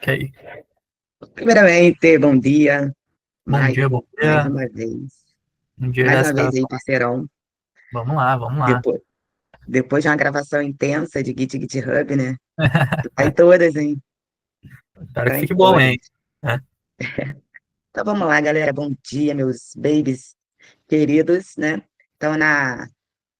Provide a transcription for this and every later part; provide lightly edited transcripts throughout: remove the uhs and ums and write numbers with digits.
Ok. Primeiramente, bom dia. Bom Mais, dia, bom mais dia. uma vez. Um dia Mais uma dessa. vez aí, parceirão. Vamos lá, vamos lá. Depois, depois de uma gravação intensa de GitHub, né? Tu tá em todas, hein? Espero que Tá em fique bom, todas. hein? É. Então vamos lá, galera. Bom dia, meus babies queridos, né? Então,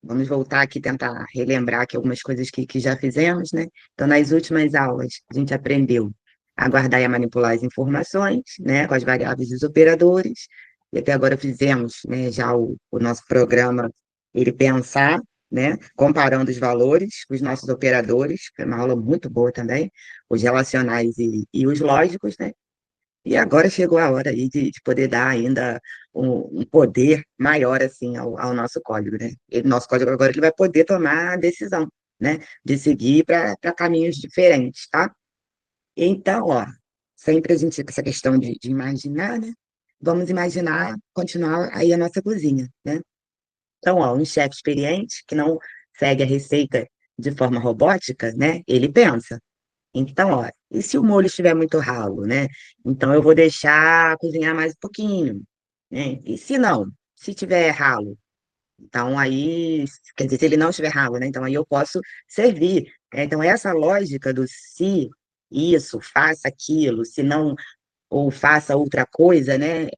vamos voltar aqui, tentar relembrar aqui algumas coisas que já fizemos, né? Então, nas últimas aulas, a gente aprendeu a guardar e a manipular as informações, né? Com as variáveis e os operadores. E até agora fizemos, né, já o nosso programa, ele pensar, né? Comparando os valores com os nossos operadores, que é uma aula muito boa também, os relacionais e os lógicos, né? E agora chegou a hora aí de poder dar ainda um poder maior assim ao nosso código, né? Nosso código agora ele vai poder tomar a decisão, né? De seguir para caminhos diferentes, tá? Então, ó, sempre a gente com essa questão de imaginar, né? Vamos imaginar continuar aí a nossa cozinha, né? Então, ó, um chefe experiente que não segue a receita de forma robótica, né? Ele pensa. Então, ó, e se o molho estiver muito ralo, né? Então eu vou deixar cozinhar mais um pouquinho, né? E se não, se tiver ralo, então aí, quer dizer, se ele não estiver ralo, né? Então aí eu posso servir, né? Então essa lógica do se isso, faça aquilo, se não, ou faça outra coisa, né?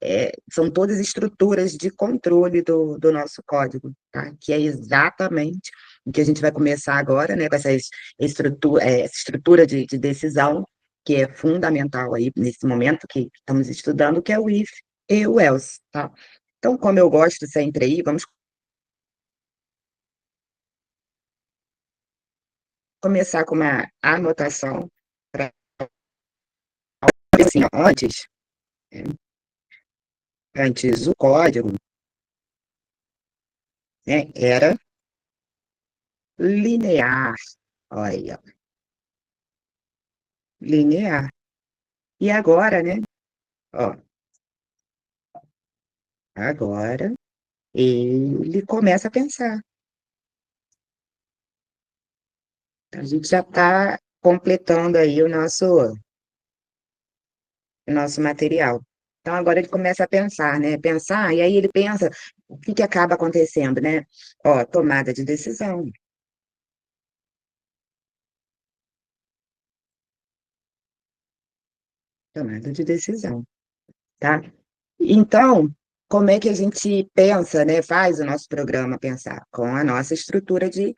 São todas estruturas de controle do nosso código, tá? Que é exatamente o que a gente vai começar agora, né? Com essa estrutura de decisão, que é fundamental aí nesse momento que estamos estudando, que é o if e o else, tá? Então, como eu gosto sempre aí, vamos começar com uma anotação para assim, ó, antes o código, né, era linear. Olha, linear. E agora, né? Ó, agora ele começa a pensar. A gente já está completando aí o nosso material. Então agora ele começa a pensar, né? Pensar, e aí ele pensa o que acaba acontecendo, né? Ó, tomada de decisão, tomada de decisão, tá? Então, como é que a gente pensa, né? Faz o nosso programa pensar com a nossa estrutura de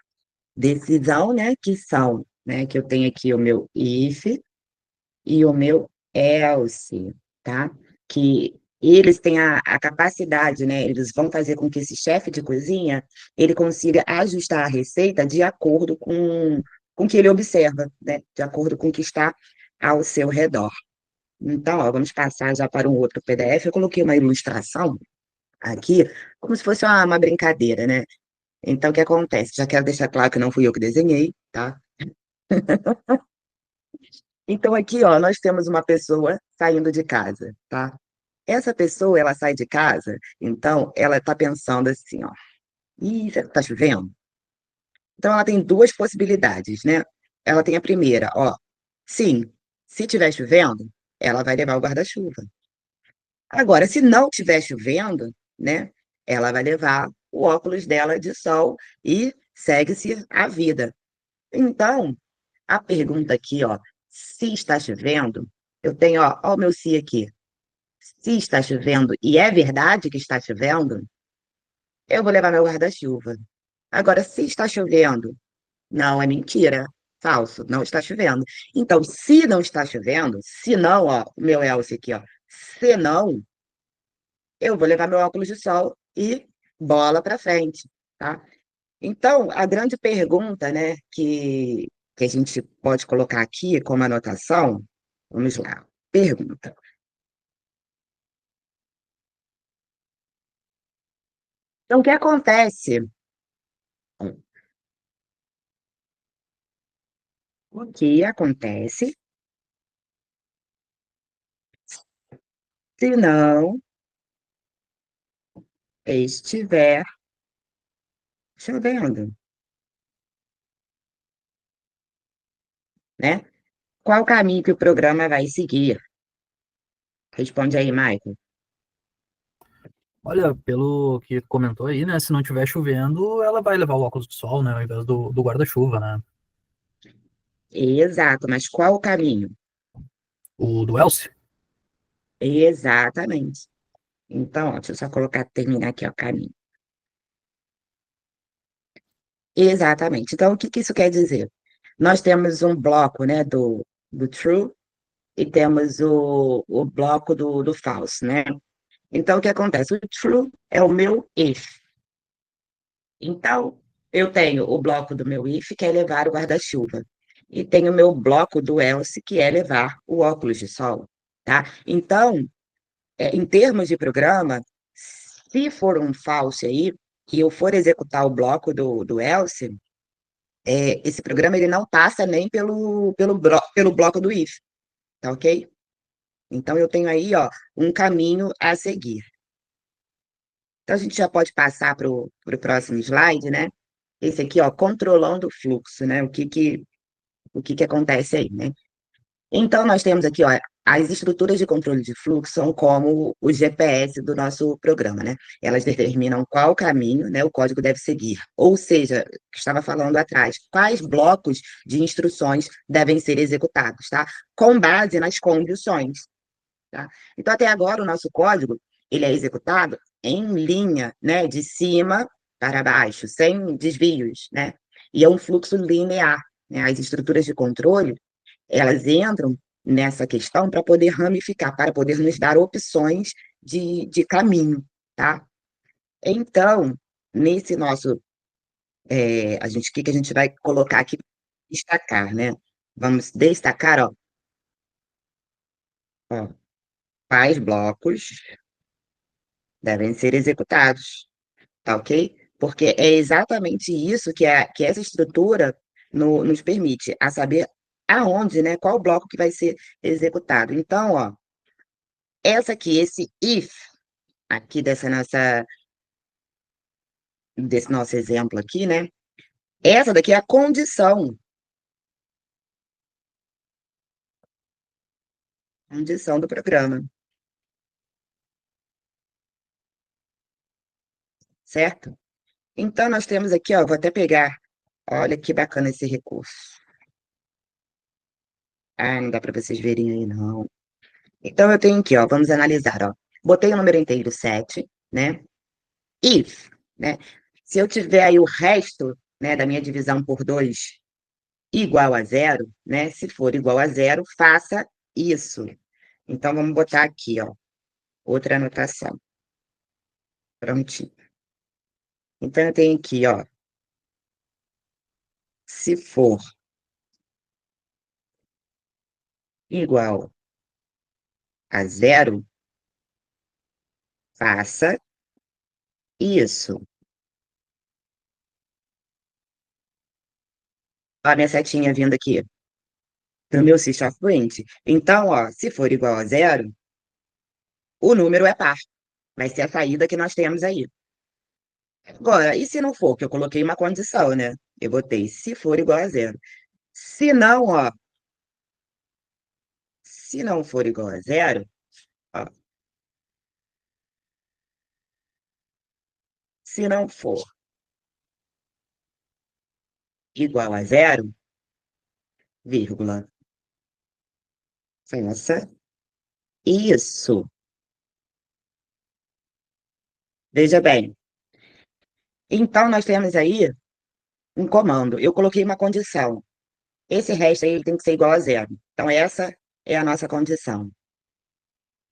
decisão, né? Que são, né? Que eu tenho aqui o meu if e o meu else, tá? Que eles têm a capacidade, né? Eles vão fazer com que esse chefe de cozinha ele consiga ajustar a receita de acordo com o que ele observa, né? De acordo com o que está ao seu redor. Então, ó, vamos passar já para um outro PDF. Eu coloquei uma ilustração aqui, como se fosse uma brincadeira, né? Então, o que acontece? Já quero deixar claro que não fui eu que desenhei, tá? Então, aqui, ó, nós temos uma pessoa saindo de casa, tá? Essa pessoa, ela sai de casa, então, ela tá pensando assim, ó, ih, será que tá chovendo? Então, ela tem duas possibilidades, né? Ela tem a primeira, ó, sim, se tiver chovendo, ela vai levar o guarda-chuva. Agora, se não estiver chovendo, né, ela vai levar o óculos dela de sol e segue-se a vida. Então, a pergunta aqui, ó, se está chovendo, eu tenho, ó o meu se aqui. Se está chovendo e é verdade que está chovendo, eu vou levar meu guarda-chuva. Agora, se está chovendo, não é mentira, falso, não está chovendo. Então, se não está chovendo, se não, ó, o meu Elcio aqui, ó, se não, eu vou levar meu óculos de sol e bola para frente, tá? Então, a grande pergunta, né, que a gente pode colocar aqui como anotação, vamos lá. Pergunta. Então, o que acontece? O que acontece se não estiver chovendo, né? Qual caminho que o programa vai seguir? Responde aí, Michael. Olha, pelo que comentou aí, né? Se não tiver chovendo, ela vai levar o óculos de sol, né? Ao invés do guarda-chuva, né? Exato, mas qual o caminho? O do Elcio? Exatamente. Então, ó, deixa eu só colocar, terminar aqui, ó, caminho. Exatamente. Então, o que que isso quer dizer? Nós temos um bloco, né, do true e temos o bloco do false, né? Então, o que acontece? O true é o meu if. Então, eu tenho o bloco do meu if, que é levar o guarda-chuva. E tenho o meu bloco do else, que é levar o óculos de sol, tá? Então, em termos de programa, se for um false aí, e eu for executar o bloco do else, esse programa ele não passa nem pelo bloco do if, tá ok? Então, eu tenho aí, ó, um caminho a seguir. Então, a gente já pode passar para o próximo slide, né? Esse aqui, ó, controlando o fluxo, né? O que que acontece aí, né? Então, nós temos aqui, ó, as estruturas de controle de fluxo são como o GPS do nosso programa, né? Elas determinam qual caminho, né, o código deve seguir. Ou seja, que estava falando atrás, quais blocos de instruções devem ser executados, tá? Com base nas condições, tá? Então, até agora, o nosso código, ele é executado em linha, né, de cima para baixo, sem desvios, né? E é um fluxo linear, né? As estruturas de controle, elas entram nessa questão para poder ramificar, para poder nos dar opções de caminho, tá? Então, nesse nosso, o que que a gente vai colocar aqui, destacar, né? Vamos destacar, ó, quais blocos devem ser executados, tá ok? Porque é exatamente isso que essa estrutura nos permite, a saber aonde, né, qual bloco que vai ser executado. Então, ó, esse if, aqui desse nosso exemplo aqui, né, essa daqui é a condição do programa, certo? Então, nós temos aqui, ó, vou até pegar, olha que bacana esse recurso. Ah, não dá para vocês verem aí, não. Então, eu tenho aqui, ó, vamos analisar, ó. Botei o número inteiro 7, né? If, né? Se eu tiver aí o resto, né, da minha divisão por 2 igual a zero, né? Se for igual a zero, faça isso. Então, vamos botar aqui, ó, outra anotação. Prontinho. Então, eu tenho aqui, ó, se for igual a zero, faça isso. Ó, a minha setinha vindo aqui para o meu system of print. Então, ó, se for igual a zero, o número é par. Vai ser a saída que nós temos aí. Agora, e se não for, que eu coloquei uma condição, né? Eu botei se for igual a zero. Se não, ó, se não for igual a zero, ó, se não for igual a zero, vírgula, faça isso. Veja bem. Então, nós temos aí um comando. Eu coloquei uma condição. Esse resto aí ele tem que ser igual a zero. Então, essa é a nossa condição.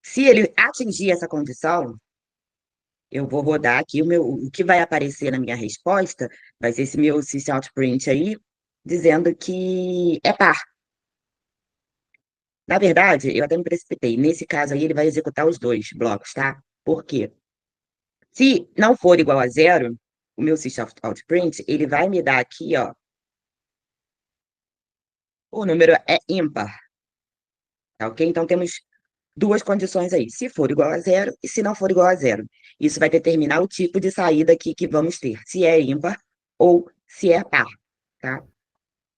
Se ele atingir essa condição, eu vou rodar aqui o que vai aparecer na minha resposta, vai ser esse meu sysout aí, dizendo que é par. Na verdade, eu até me precipitei. Nesse caso aí, ele vai executar os dois blocos, tá? Por quê? Se não for igual a zero, o meu sysout, ele vai me dar aqui, ó, o número é ímpar, tá ok? Então, temos duas condições aí, se for igual a zero e se não for igual a zero. Isso vai determinar o tipo de saída que vamos ter, se é ímpar ou se é par, tá?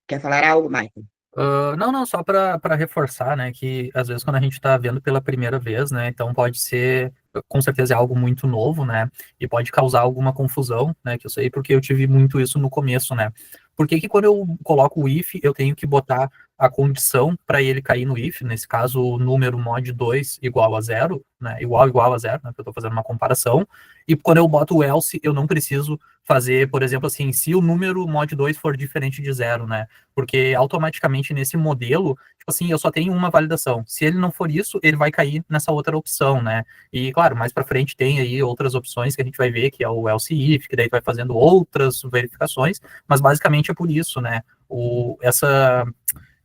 Quer falar algo, Michael? Não, não, só para reforçar, né, que às vezes quando a gente está vendo pela primeira vez, né, então pode ser, com certeza é algo muito novo, né, e pode causar alguma confusão, né, que eu sei porque eu tive muito isso no começo, né. Por que que quando eu coloco o if, eu tenho que botar a condição para ele cair no if, nesse caso o número mod 2 igual a zero, né, igual a zero, né, porque eu estou fazendo uma comparação, e quando eu boto o else, eu não preciso fazer, por exemplo, assim, se o número mod 2 for diferente de zero, né, porque automaticamente nesse modelo, tipo assim, eu só tenho uma validação. Se ele não for isso, ele vai cair nessa outra opção, né? E claro, mais para frente tem aí outras opções que a gente vai ver, que é o else if, que daí vai fazendo outras verificações, mas basicamente é por isso, né?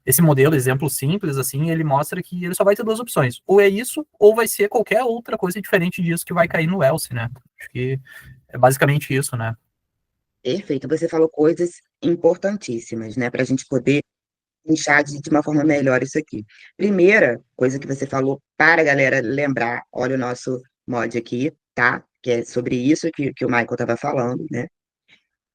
Esse modelo, exemplo simples, assim, ele mostra que ele só vai ter duas opções. Ou é isso, ou vai ser qualquer outra coisa diferente disso que vai cair no else, né? Acho que é basicamente isso, né? Perfeito, você falou coisas importantíssimas, né, para a gente poder inchar de uma forma melhor isso aqui. Primeira coisa que você falou para a galera lembrar, olha o nosso mod aqui, tá? Que é sobre isso que o Michael estava falando, né?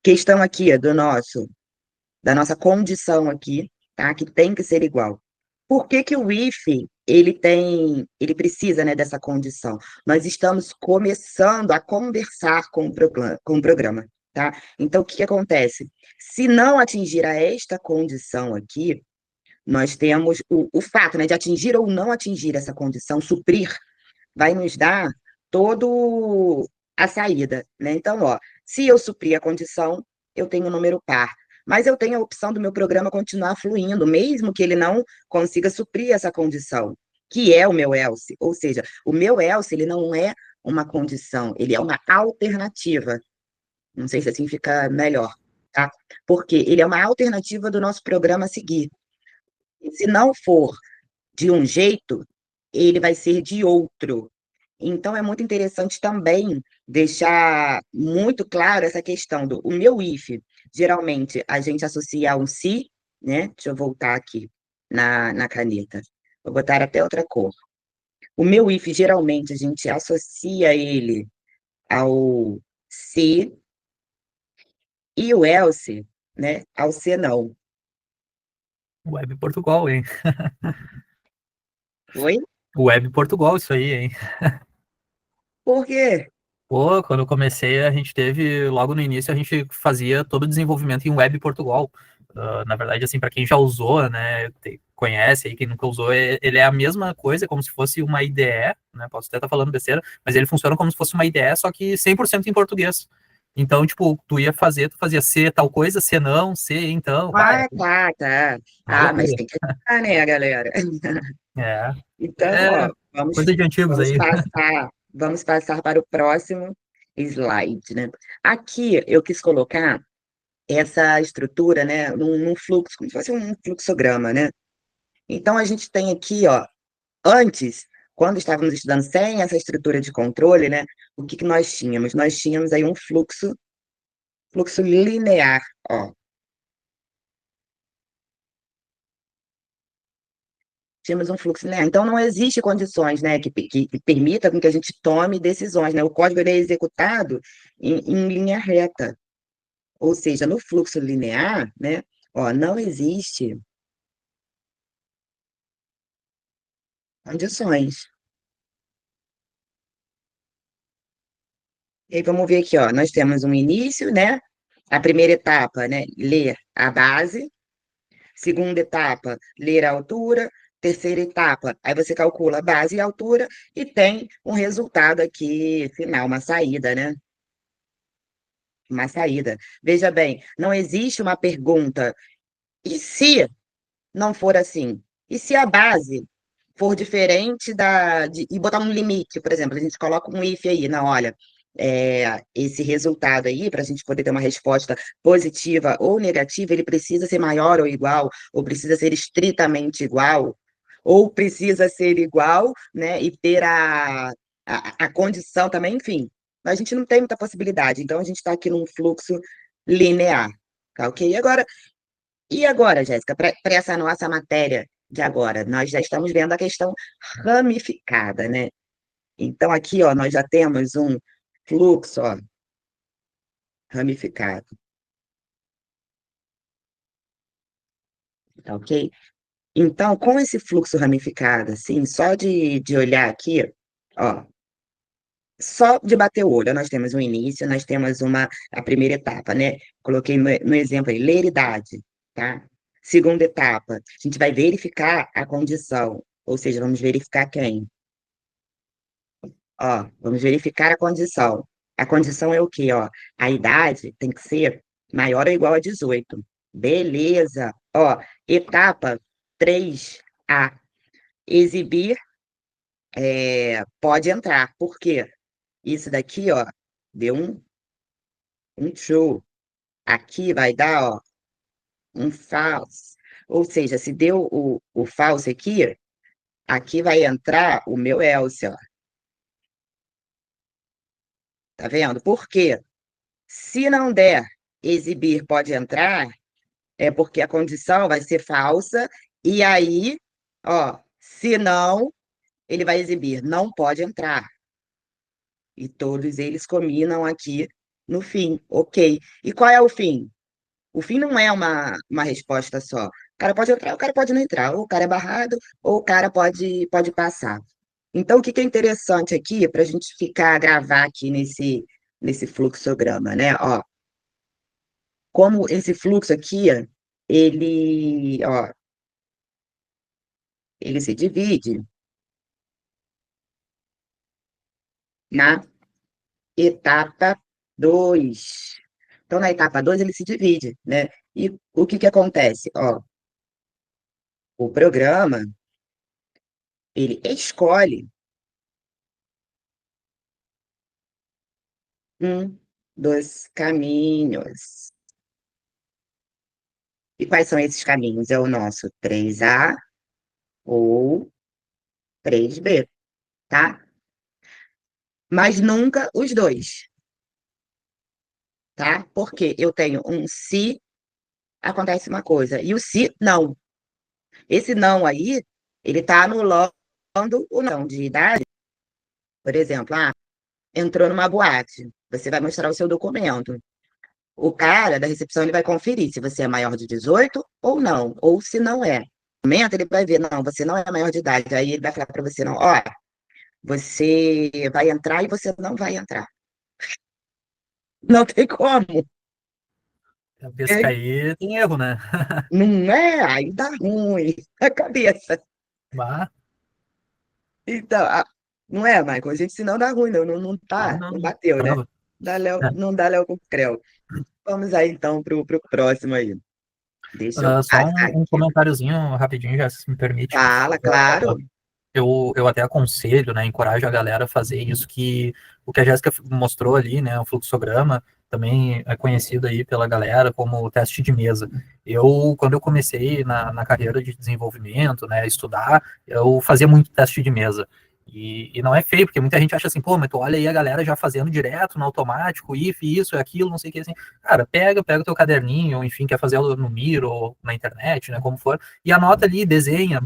Questão aqui da nossa condição aqui, tá? Que tem que ser igual. Por que que o if, ele precisa, né, dessa condição? Nós estamos começando a conversar com o programa, tá? Então, o que que acontece? Se não atingir a esta condição aqui, nós temos o fato, né, de atingir ou não atingir essa condição, suprir, vai nos dar todo a saída, né? Então, ó, se eu suprir a condição, eu tenho um número par, mas eu tenho a opção do meu programa continuar fluindo, mesmo que ele não consiga suprir essa condição, que é o meu else. Ou seja, o meu else, ele não é uma condição, ele é uma alternativa. Não sei se assim fica melhor, tá? Porque ele é uma alternativa do nosso programa a seguir. E se não for de um jeito, ele vai ser de outro. Então, é muito interessante também deixar muito claro essa questão do o meu if. Geralmente, a gente associa a um se, né? Deixa eu voltar aqui na caneta. Vou botar até outra cor. O meu if, geralmente, a gente associa ele ao se e o else, né? Ao se não. Web Portugal, hein? Oi? Web Portugal, isso aí, hein? Por quê? Pô, quando eu comecei, a gente teve, logo no início, a gente fazia todo o desenvolvimento em Web Portugal. Na verdade, assim, para quem já usou, né, conhece aí, quem nunca usou, ele é a mesma coisa, como se fosse uma IDE, né, posso até estar falando besteira, mas ele funciona como se fosse uma IDE, só que 100% em português. Então, tipo, tu ia fazer, tu fazia C tal coisa, C não, C então, pá, Ah, tá, tá. uma Ah, mas loucura. tem que ajudar, né, galera? É, Então, é ó, vamos, coisa de antigos vamos aí. passar, vamos passar para o próximo slide, né? Aqui eu quis colocar essa estrutura, né, num fluxo, como se fosse um fluxograma, né? Então, a gente tem aqui, ó, antes, quando estávamos estudando sem essa estrutura de controle, né, o que que nós tínhamos? Nós tínhamos aí um fluxo linear, ó. Tínhamos um fluxo linear. Então, não existe condições, né, que permita com que a gente tome decisões, né? O código ele é executado em linha reta. Ou seja, no fluxo linear, né, ó, não existe condições. E aí, vamos ver aqui, ó, nós temos um início, né? A primeira etapa, né, ler a base. Segunda etapa, ler a altura. Terceira etapa, aí você calcula a base e a altura e tem um resultado aqui final, uma saída, né? Uma saída. Veja bem, não existe uma pergunta. E se não for assim? E se a base for diferente e botar um limite, por exemplo, a gente coloca um if aí, não, olha, esse resultado aí, para a gente poder ter uma resposta positiva ou negativa, ele precisa ser maior ou igual, ou precisa ser estritamente igual, ou precisa ser igual, né, e ter a condição também, enfim. A gente não tem muita possibilidade, então a gente está aqui num fluxo linear, tá ok? E agora, Jéssica, para essa nossa matéria de agora, nós já estamos vendo a questão ramificada, né? Então, aqui, ó, nós já temos um fluxo, ó, ramificado. tá ok? Então, com esse fluxo ramificado, assim, só de olhar aqui, ó, só de bater o olho, nós temos um início, nós temos a primeira etapa, né? Coloquei no exemplo aí, leridade, tá? Segunda etapa, a gente vai verificar a condição, ou seja, vamos verificar quem? Ó, vamos verificar a condição. A condição é o quê, ó? A idade tem que ser maior ou igual a 18. Beleza. Ó, etapa 3A. Exibir, pode entrar. Por quê? Isso daqui, ó, deu um true. Aqui vai dar, ó, um false. Ou seja, se deu o false aqui, aqui vai entrar o meu else, ó. Tá vendo? Por quê? Se não der exibir pode entrar, é porque a condição vai ser falsa, e aí, ó, se não, ele vai exibir não pode entrar. E todos eles combinam aqui no fim, ok. E qual é o fim? O fim não é uma resposta só. O cara pode entrar, o cara pode não entrar, ou o cara é barrado, ou o cara pode passar. Então, o que que é interessante aqui, para a gente ficar, gravar aqui nesse fluxograma, né? Ó, como esse fluxo aqui, ó, ele se divide na etapa 2. Então, na etapa 2 ele se divide, né? E o que que acontece? Ó, o programa, ele escolhe um dos caminhos. E quais são esses caminhos? É o nosso 3A ou 3B, tá? Mas nunca os dois, tá? Porque eu tenho um se, acontece uma coisa, e o se, não. Esse não aí, ele está anulando o não de idade. Por exemplo, entrou numa boate, você vai mostrar o seu documento. O cara da recepção ele vai conferir se você é maior de 18 ou não, ou se não é. No momento ele vai ver, não, você não é maior de idade. Aí ele vai falar para você, não, ó, você vai entrar e você não vai entrar. Não tem como. A vez que É, aí tem erro, né? não é, aí dá ruim a cabeça. Bah, Então, não é, Michael? A gente senão dá ruim, não não, tá, não, não não. bateu, né? Trava. Léo, não dá Léo com Creu. Vamos aí então pro próximo aí. Deixa eu Só achar um aqui. comentariozinho rapidinho, já se me permite. Fala, claro. Eu até aconselho, né, encorajo a galera a fazer isso que o que a Jéssica mostrou ali, né, o fluxograma, também é conhecido aí pela galera como o teste de mesa. Quando eu comecei na carreira de desenvolvimento, né, estudar, eu fazia muito teste de mesa. E não é feio, porque muita gente acha assim, pô, mas tu olha aí a galera já fazendo direto, no automático, if, isso, aquilo, não sei o que, assim. Cara, pega o teu caderninho, ou enfim, quer fazer no Miro, ou na internet, né, como for, e anota ali, desenha,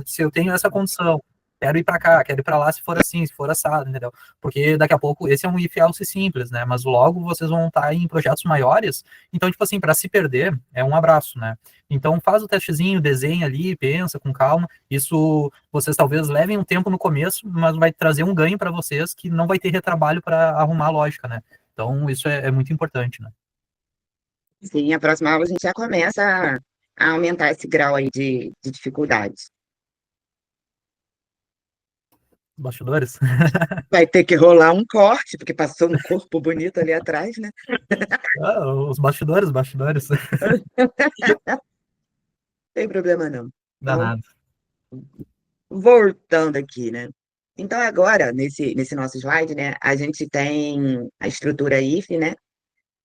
se eu tenho essa condição, quero ir para cá, quero ir para lá se for assim, se for assado, entendeu? Porque daqui a pouco esse é um if else simples, né? Mas logo vocês vão estar em projetos maiores, então, tipo assim, para se perder, é um abraço, né? Então faz o testezinho, desenha ali, pensa com calma. Isso vocês talvez levem um tempo no começo, mas vai trazer um ganho para vocês que não vai ter retrabalho para arrumar a lógica, né? Então isso é muito importante, né? Sim, a próxima aula a gente já começa a aumentar esse grau aí de dificuldade. Bastidores? Vai ter que rolar um corte, porque passou um corpo bonito ali atrás, né? Os bastidores. Não tem problema não. Então, Danado. voltando aqui, né? Então, agora, nesse nosso slide, né, a gente tem a estrutura if, né?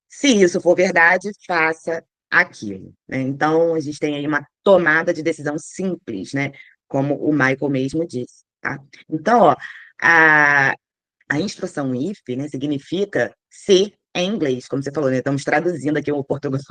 Se isso for verdade, faça aquilo, né? Então, a gente tem aí uma tomada de decisão simples, né? Como o Michael mesmo disse, tá? Então, ó, a, a instrução if, né, significa se em inglês, como você falou, né? Estamos traduzindo aqui o português,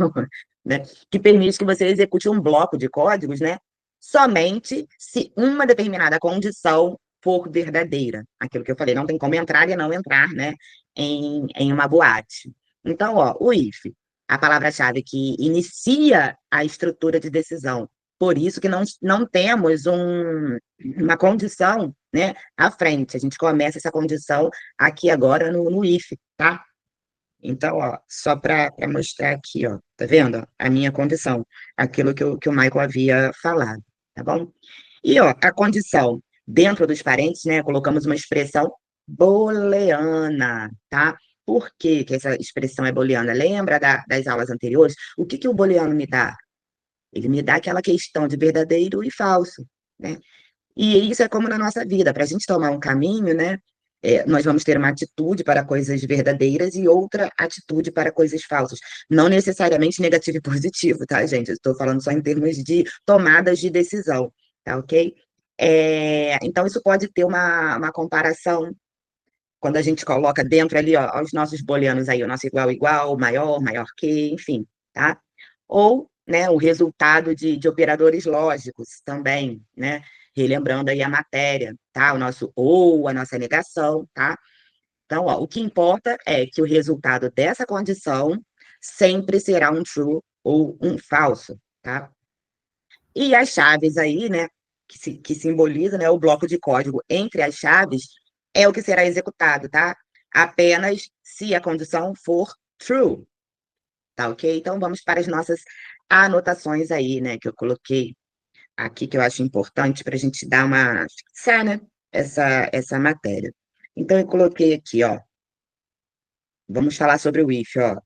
né? Que permite que você execute um bloco de códigos, né? Somente se uma determinada condição for verdadeira. Aquilo que eu falei, não tem como entrar e não entrar, né? Em uma boate. Então, ó, o if, a palavra-chave que inicia a estrutura de decisão, Por isso que não temos uma condição, né, à frente. A gente começa essa condição aqui agora no if, tá? Então, ó, só para mostrar aqui, ó, tá vendo? Ó, a minha condição, aquilo que o Michael havia falado, tá bom? E, ó, a condição dentro dos parênteses, né, colocamos uma expressão booleana, tá? Por que que essa expressão é booleana? Lembra das aulas anteriores? O que que o booleano me dá? Ele me dá aquela questão de verdadeiro e falso, né? E isso é como na nossa vida, para a gente tomar um caminho, né? Nós vamos ter uma atitude para coisas verdadeiras e outra atitude para coisas falsas. Não necessariamente negativo e positivo, tá, gente? Eu estou falando só em termos de tomadas de decisão, tá ok? Então, isso pode ter uma comparação quando a gente coloca dentro ali, ó, os nossos booleanos aí, o nosso igual, igual, maior, maior que, enfim, tá? Ou, né, o resultado de operadores lógicos também, né? Relembrando aí a matéria, tá? O nosso ou, a nossa negação, tá? Então, ó, o que importa é que o resultado dessa condição sempre será um true ou um falso, tá? E as chaves aí, né, que simboliza, né, o bloco de código entre as chaves, é o que será executado, tá? Apenas se a condição for true, tá ok? Então, vamos para as nossas anotações aí, né, que eu coloquei aqui, que eu acho importante para a gente dar uma, fixar, né, essa matéria. Então, eu coloquei aqui, ó, vamos falar sobre o if, ó.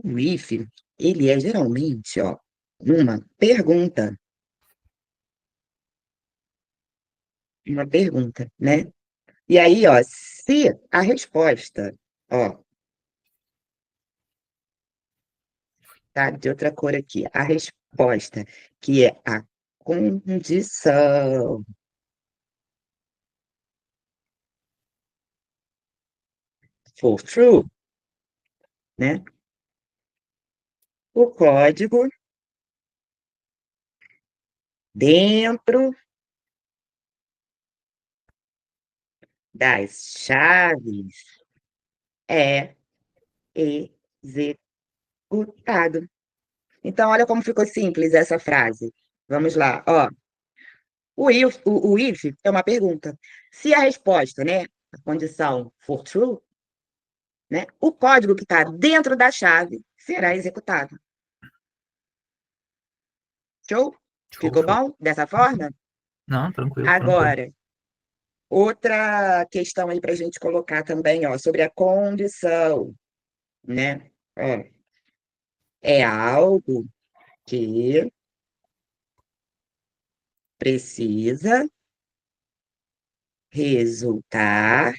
O if, ele é geralmente, ó, uma pergunta, né? E aí, ó, se a resposta, ó, tá de outra cor aqui, a resposta, que é a condição for true, né? O código dentro das chaves é executado. Então, olha como ficou simples essa frase. Vamos lá, ó. O if é uma pergunta. Se a resposta, né, a condição for true, né, o código que está dentro da chave será executado. Show? Show, Ficou show. bom dessa forma? Não, tranquilo, tranquilo. Agora, outra questão aí para a gente colocar também, ó, sobre a condição, né? Ó, é algo que precisa resultar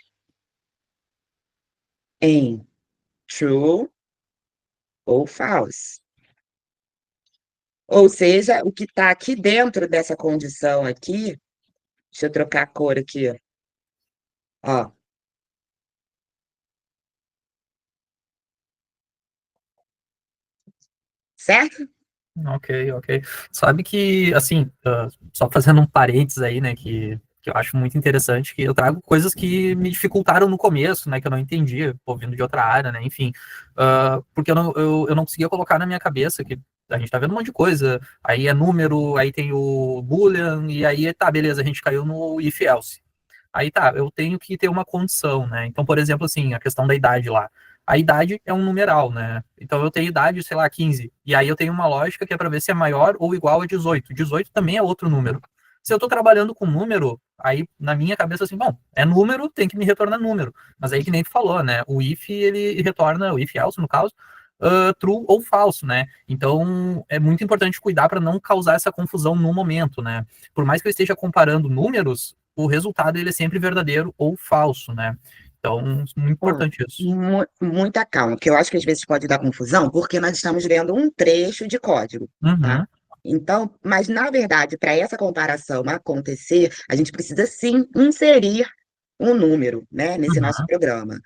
em true ou false. Ou seja, o que está aqui dentro dessa condição aqui, deixa eu trocar a cor aqui, ó, certo? Ok, ok. Sabe que, assim, só fazendo um parênteses aí, né, que eu acho muito interessante, que eu trago coisas que me dificultaram no começo, né, que eu não entendia, pô, vindo de outra área, né, enfim, porque eu não conseguia colocar na minha cabeça que a gente tá vendo um monte de coisa, aí é número, aí tem o boolean, e aí, tá, beleza, a gente caiu no if else. Aí tá, eu tenho que ter uma condição, né? Então, por exemplo, assim, a questão da idade lá. A idade é um numeral, né? Então eu tenho idade, sei lá, 15. E aí eu tenho uma lógica que é para ver se é maior ou igual a 18. 18 também é outro número. Se eu estou trabalhando com número, aí na minha cabeça assim, bom, é número, tem que me retornar número. Mas aí que nem tu falou, né? O if ele retorna, o if else no caso, true ou falso, né? Então é muito importante cuidar para não causar essa confusão no momento, né? Por mais que eu esteja comparando números, o resultado ele é sempre verdadeiro ou falso, né? Então, muito Ó, importante isso. muita calma, que eu acho que às vezes pode dar confusão, porque nós estamos lendo um trecho de código, tá? Uhum, Então, mas na verdade, para essa comparação acontecer, a gente precisa sim inserir um número, né, nesse nosso uhum, programa,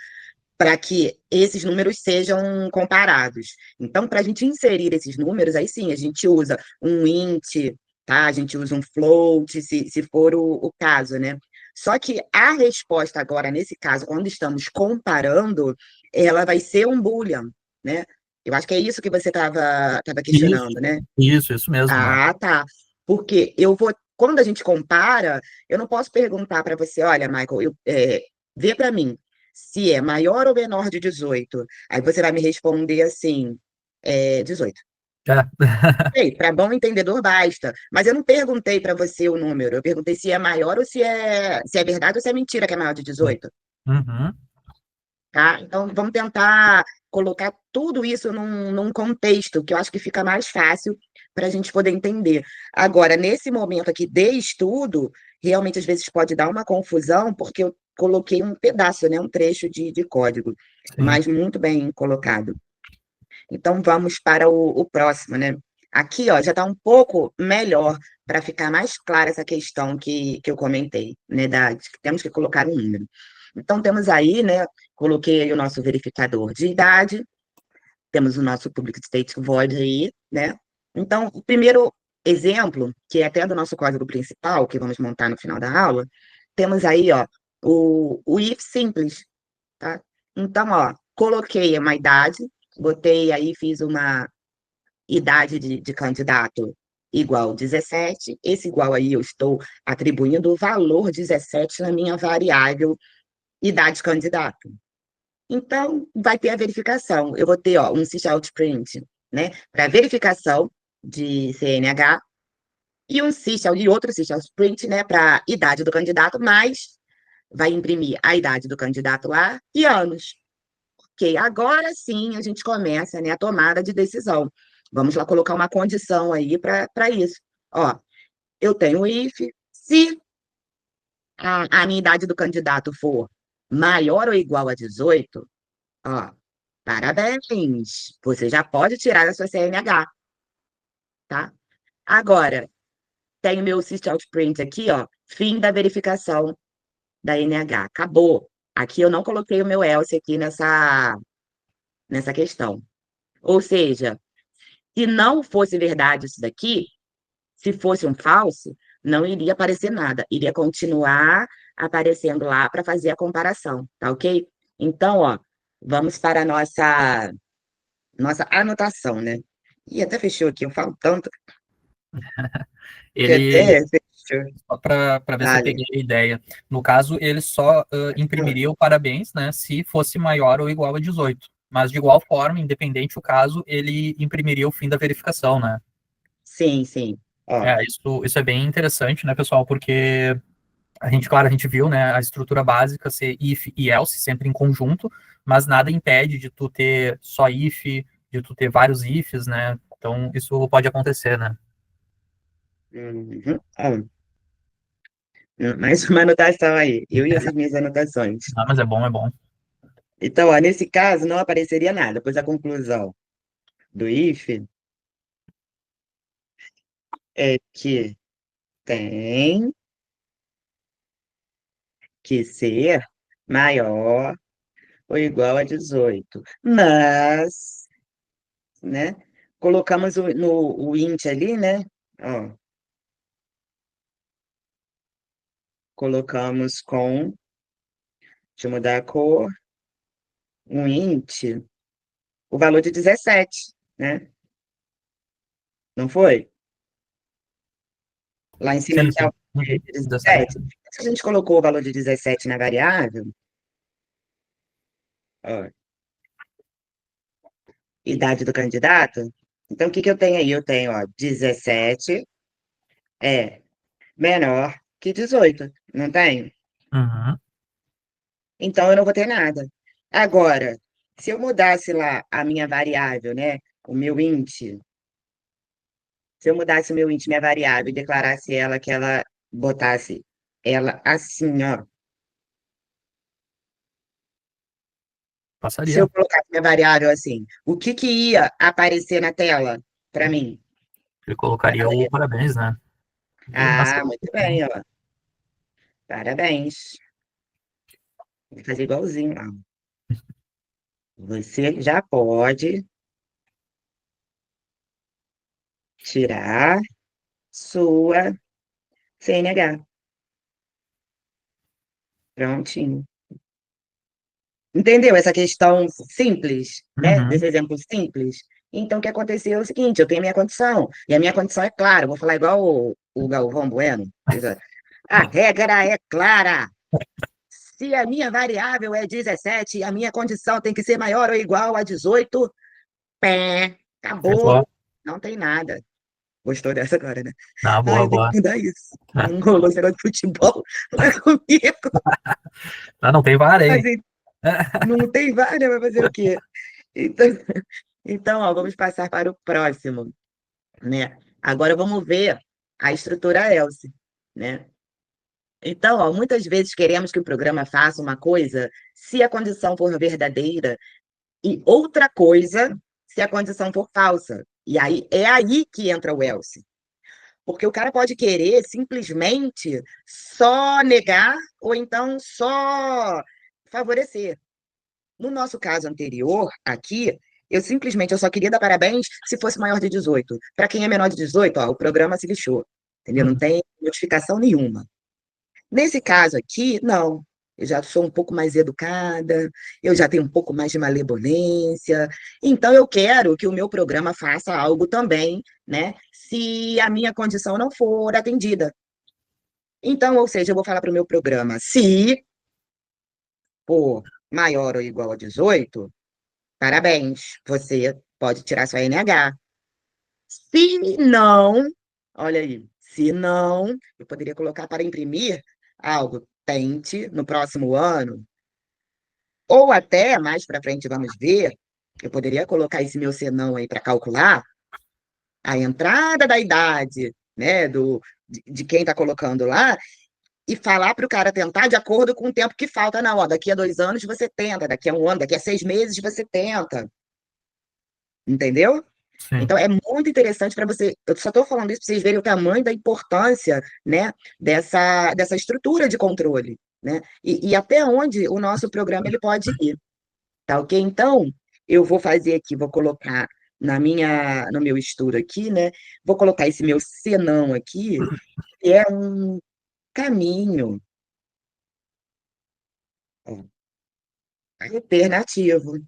para que esses números sejam comparados. Então, para a gente inserir esses números, aí sim, a gente usa um int, tá? A gente usa um float, se for o caso, né? Só que a resposta agora, nesse caso, quando estamos comparando, ela vai ser um boolean, né? Eu acho que é isso que você estava Isso, questionando, né? isso mesmo, né? Ah, tá. Porque eu vou, quando a gente compara, eu não posso perguntar para você, olha, Michael, vê para mim se é maior ou menor de 18. Aí você vai me responder assim, 18. É. Para bom entendedor basta. Mas eu não perguntei para você o número, eu perguntei se é maior ou se é verdade ou se é mentira que é maior de 18. Uhum, Tá? Então, vamos tentar colocar tudo isso num contexto que eu acho que fica mais fácil para a gente poder entender. Agora, nesse momento aqui de estudo, realmente às vezes pode dar uma confusão, porque eu coloquei um pedaço, né, um trecho de código, sim. mas muito bem colocado. Então, vamos para o próximo, né? Aqui, ó, já está um pouco melhor para ficar mais clara essa questão que eu comentei, né? De que temos que colocar um número. Então, temos aí, né? Coloquei aí o nosso verificador de idade, temos o nosso Public State Void aí, né? Então, o primeiro exemplo, que é até do nosso código principal, que vamos montar no final da aula, temos aí, ó, o if simples, tá? Então, ó, coloquei uma idade, botei aí, fiz uma idade de candidato igual 17, esse igual aí eu estou atribuindo o valor 17 na minha variável idade candidato. Então, vai ter a verificação. Eu vou ter, ó, um sysout_print, né, para verificação de CNH e um sysout e outro sysout_print, né, para idade do candidato, mas vai imprimir a idade do candidato lá e anos. Ok, agora sim a gente começa, né, a tomada de decisão. Vamos lá colocar uma condição aí para isso. Ó, eu tenho o if, se a minha idade do candidato for maior ou igual a 18, ó, parabéns, você já pode tirar a sua CNH, tá? Agora, tenho meu sysout_print aqui, ó, fim da verificação da NH, acabou. Aqui eu não coloquei o meu else aqui nessa questão. Ou seja, se não fosse verdade isso daqui, se fosse um falso, não iria aparecer nada, iria continuar aparecendo lá para fazer a comparação, tá ok? Então, ó, vamos para a nossa anotação, né? E até fechou aqui, eu falo tanto que Ele, até fechou. só para ver se eu Vale. peguei a ideia. No caso, ele só imprimiria o parabéns, né, se fosse maior ou igual a 18. Mas, de igual forma, independente o caso, ele imprimiria o fim da verificação, né? Sim, sim. Ó, Isso é bem interessante, né, pessoal? Porque claro, a gente viu, né, a estrutura básica ser if e else, sempre em conjunto, mas nada impede de tu ter só if, de tu ter vários ifs, né? Então, isso pode acontecer, né? uhum, ó, mais uma anotação aí. Eu e essas minhas anotações. Ah, mas é bom, é bom. Então, ó, nesse caso, não apareceria nada, pois a conclusão do if é que tem que ser maior ou igual a 18. Mas, né, colocamos o int ali, né? Ó, colocamos deixa eu mudar a cor, um int, o valor de 17, né? Não foi? Lá em cima Sim, tinha sim. o de Uhum. 17. 17. Se a gente colocou o valor de 17 na variável, ó, idade do candidato, então o que que eu tenho aí? Eu tenho, ó, 17 é menor que 18, não tenho? Uhum. Então eu não vou ter nada. Agora, se eu mudasse lá a minha variável, né, o meu int, se eu mudasse o meu int, minha variável, e declarasse ela que ela botasse ela assim, ó, se Passaria. eu colocasse minha variável assim, o que que ia aparecer na tela para mim? Ele colocaria o parabéns, né? E Ah, bastante. muito bem, ó. Parabéns. Vou fazer igualzinho, ó. Você já pode tirar sua CNH. Prontinho. Entendeu essa questão simples, né? Uhum. Desse exemplo simples? Então, o que aconteceu é o seguinte: eu tenho a minha condição, e a minha condição é clara, vou falar igual o Galvão Bueno. A regra é clara. Se a minha variável é 17 e a minha condição tem que ser maior ou igual a 18, pé, acabou. Fechou. Não tem nada. Gostou dessa agora, né? Ah, Ah, boa, eu tenho boa. que mudar isso. Não rolou esse negócio de futebol, não é comigo. Ah, não tem VAR, hein? Mas não tem várias, vai fazer o quê? Então, então, ó, vamos passar para o próximo, né? Agora vamos ver a estrutura Else, né? Então, ó, muitas vezes queremos que o programa faça uma coisa se a condição for verdadeira e outra coisa se a condição for falsa. E aí é aí que entra o else. Porque o cara pode querer simplesmente só negar ou então só favorecer. No nosso caso anterior, aqui, eu só queria dar parabéns se fosse maior de 18. Para quem é menor de 18, ó, o programa se lixou. Entendeu? Não Uhum. tem notificação nenhuma. Nesse caso aqui, não. Eu já sou um pouco mais educada, eu já tenho um pouco mais de malevolência. Então, eu quero que o meu programa faça algo também, né? Se a minha condição não for atendida. Então, ou seja, eu vou falar para o meu programa: se for maior ou igual a 18, parabéns, você pode tirar sua NH. Se não, olha aí, se não, eu poderia colocar para imprimir algo. Tente no próximo ano, ou até mais para frente, vamos ver. Eu poderia colocar esse meu senão aí para calcular a entrada da idade, né, de quem está colocando lá, e falar para o cara tentar de acordo com o tempo que falta. Não, ó, daqui a 2 anos você tenta, daqui a um ano, daqui a 6 meses você tenta, entendeu? Sim. Então, é muito interessante para você. Eu só estou falando isso para vocês verem o tamanho da importância, né, dessa estrutura de controle, né? E até onde o nosso programa ele pode ir, tá ok? Então, eu vou fazer aqui, vou colocar no meu estudo aqui, né? Vou colocar esse meu senão aqui, que é um caminho, ó, alternativo,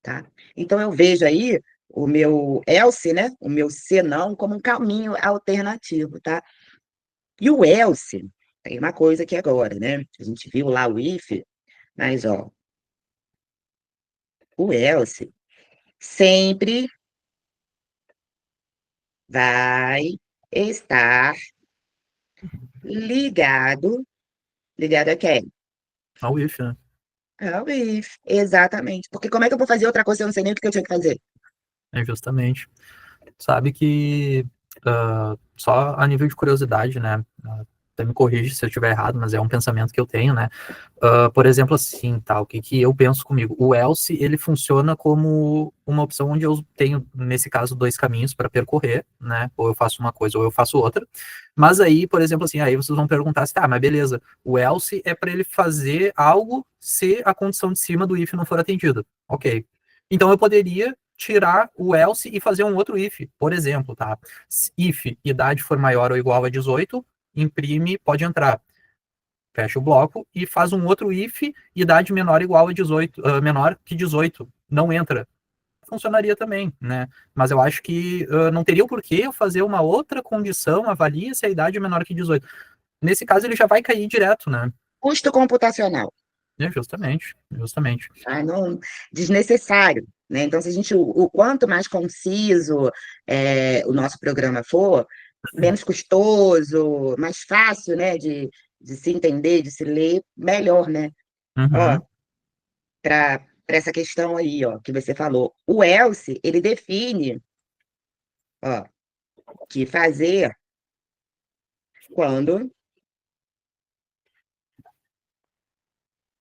tá? Então, eu vejo aí o meu else, né? O meu senão como um caminho alternativo, tá? E o else, tem uma coisa aqui agora, né? A gente viu lá o if, mas, ó, o else sempre vai estar ligado, ligado a quem? Ao if, né? Ao if, exatamente. Porque como é que eu vou fazer outra coisa se eu não sei nem o que eu tinha que fazer? É justamente. Sabe que, só a nível de curiosidade, né? Até me corrige se eu estiver errado, mas é um pensamento que eu tenho, né? Por exemplo, assim, tá, o que que eu penso comigo? O else, ele funciona como uma opção onde eu tenho, nesse caso, dois caminhos para percorrer, né? Ou eu faço uma coisa ou eu faço outra. Mas aí, por exemplo, assim, aí vocês vão perguntar assim, tá, mas beleza, o else é para ele fazer algo se a condição de cima do if não for atendida. Ok. Então eu poderia tirar o else e fazer um outro if, por exemplo, tá? If idade for maior ou igual a 18, imprime, pode entrar. Fecha o bloco e faz um outro if, idade menor ou igual a 18, menor que 18, não entra. Funcionaria também, né? Mas eu acho que não teria o porquê eu fazer uma outra condição, avalia se a idade é menor que 18. Nesse caso, ele já vai cair direto, né? Custo computacional, É, justamente, justamente. tá? Não, desnecessário, né? Então, se a gente, o quanto mais conciso o nosso programa for, menos custoso, mais fácil, né, de se entender, de se ler, melhor, né? Ó, Uhum. para essa questão aí, ó, que você falou. O else, ele define, ó, que fazer quando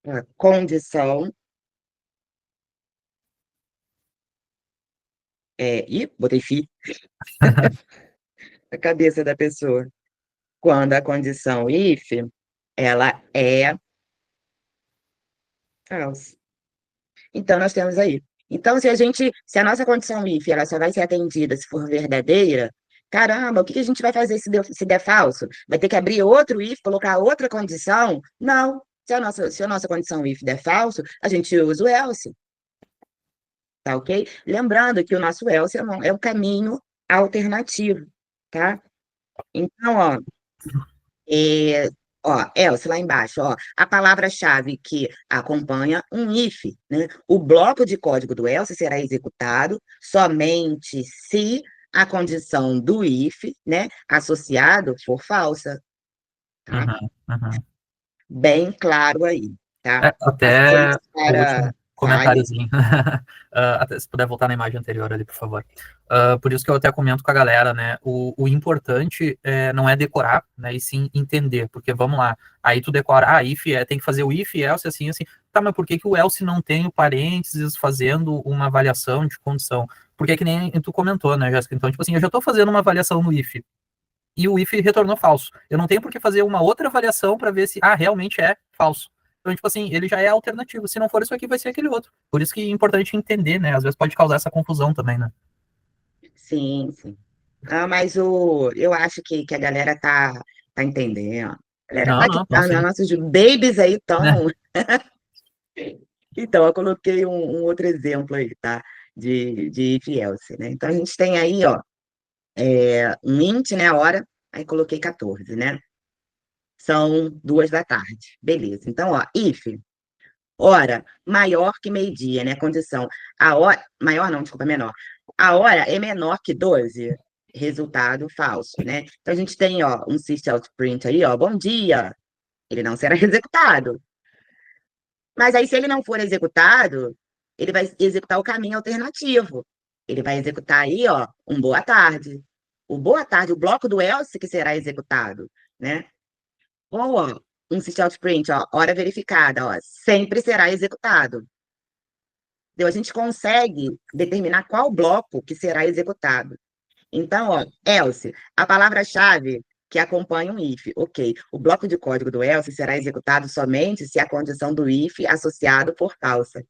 a condição ih, botei fi na cabeça da pessoa. Quando a condição if, ela é false. Então, nós temos aí. Então, se a nossa condição if, ela só vai ser atendida se for verdadeira, caramba, o que que a gente vai fazer se der falso? Vai ter que abrir outro if, colocar outra condição? Não. Se a nossa condição if der falso, a gente usa o else, tá ok? Lembrando que o nosso else é um caminho alternativo, tá? Então, é, else lá embaixo, a palavra-chave que acompanha um if, né? O bloco de código do else será executado somente se a condição do if, né, associado for falsa, tá? Uhum, uhum. Bem claro aí, tá? Passamos Até o para último file. comentáriozinho. Até se puder voltar na imagem anterior ali, por favor. Por isso que eu até comento com a galera, né? O importante não é decorar, né? E sim entender. Porque vamos lá, aí tu decora, if tem que fazer o if, else, assim, assim. Tá, mas por que que o else não tem o parênteses fazendo uma avaliação de condição? Porque é que nem tu comentou, né, Jéssica? Então, tipo assim, eu já tô fazendo uma avaliação no if e o if retornou falso. Eu não tenho por que fazer uma outra avaliação para ver se, realmente é falso. Então, tipo assim, ele já é alternativo. Se não for isso aqui, vai ser aquele outro. Por isso que é importante entender, né? Às vezes pode causar essa confusão também, né? Sim, sim. Ah, mas eu acho que a galera tá entendendo. A galera Não, tá que não, não, tá, né? sim. Nossos babies aí Né? estão. Então, eu coloquei um outro exemplo aí, tá? De if else, né? Então, a gente tem aí, um int, né, a hora, aí coloquei 14, né? São 2 da tarde. Beleza. Então, if, hora maior que meio-dia, né? Condição. A hora, maior não, desculpa, menor. A hora é menor que 12. Resultado falso, né? Então, a gente tem, um systemoutprint aí, bom dia. Ele não será executado. Mas aí, se ele não for executado, ele vai executar o caminho alternativo. Ele vai executar aí, um boa tarde. O boa tarde, o bloco do else que será executado, né? Ou, um systemoutprint, hora verificada, sempre será executado. Então, a gente consegue determinar qual bloco que será executado. Então, else, a palavra-chave que acompanha um if, ok. O bloco de código do else será executado somente se a condição do if associado for falsa.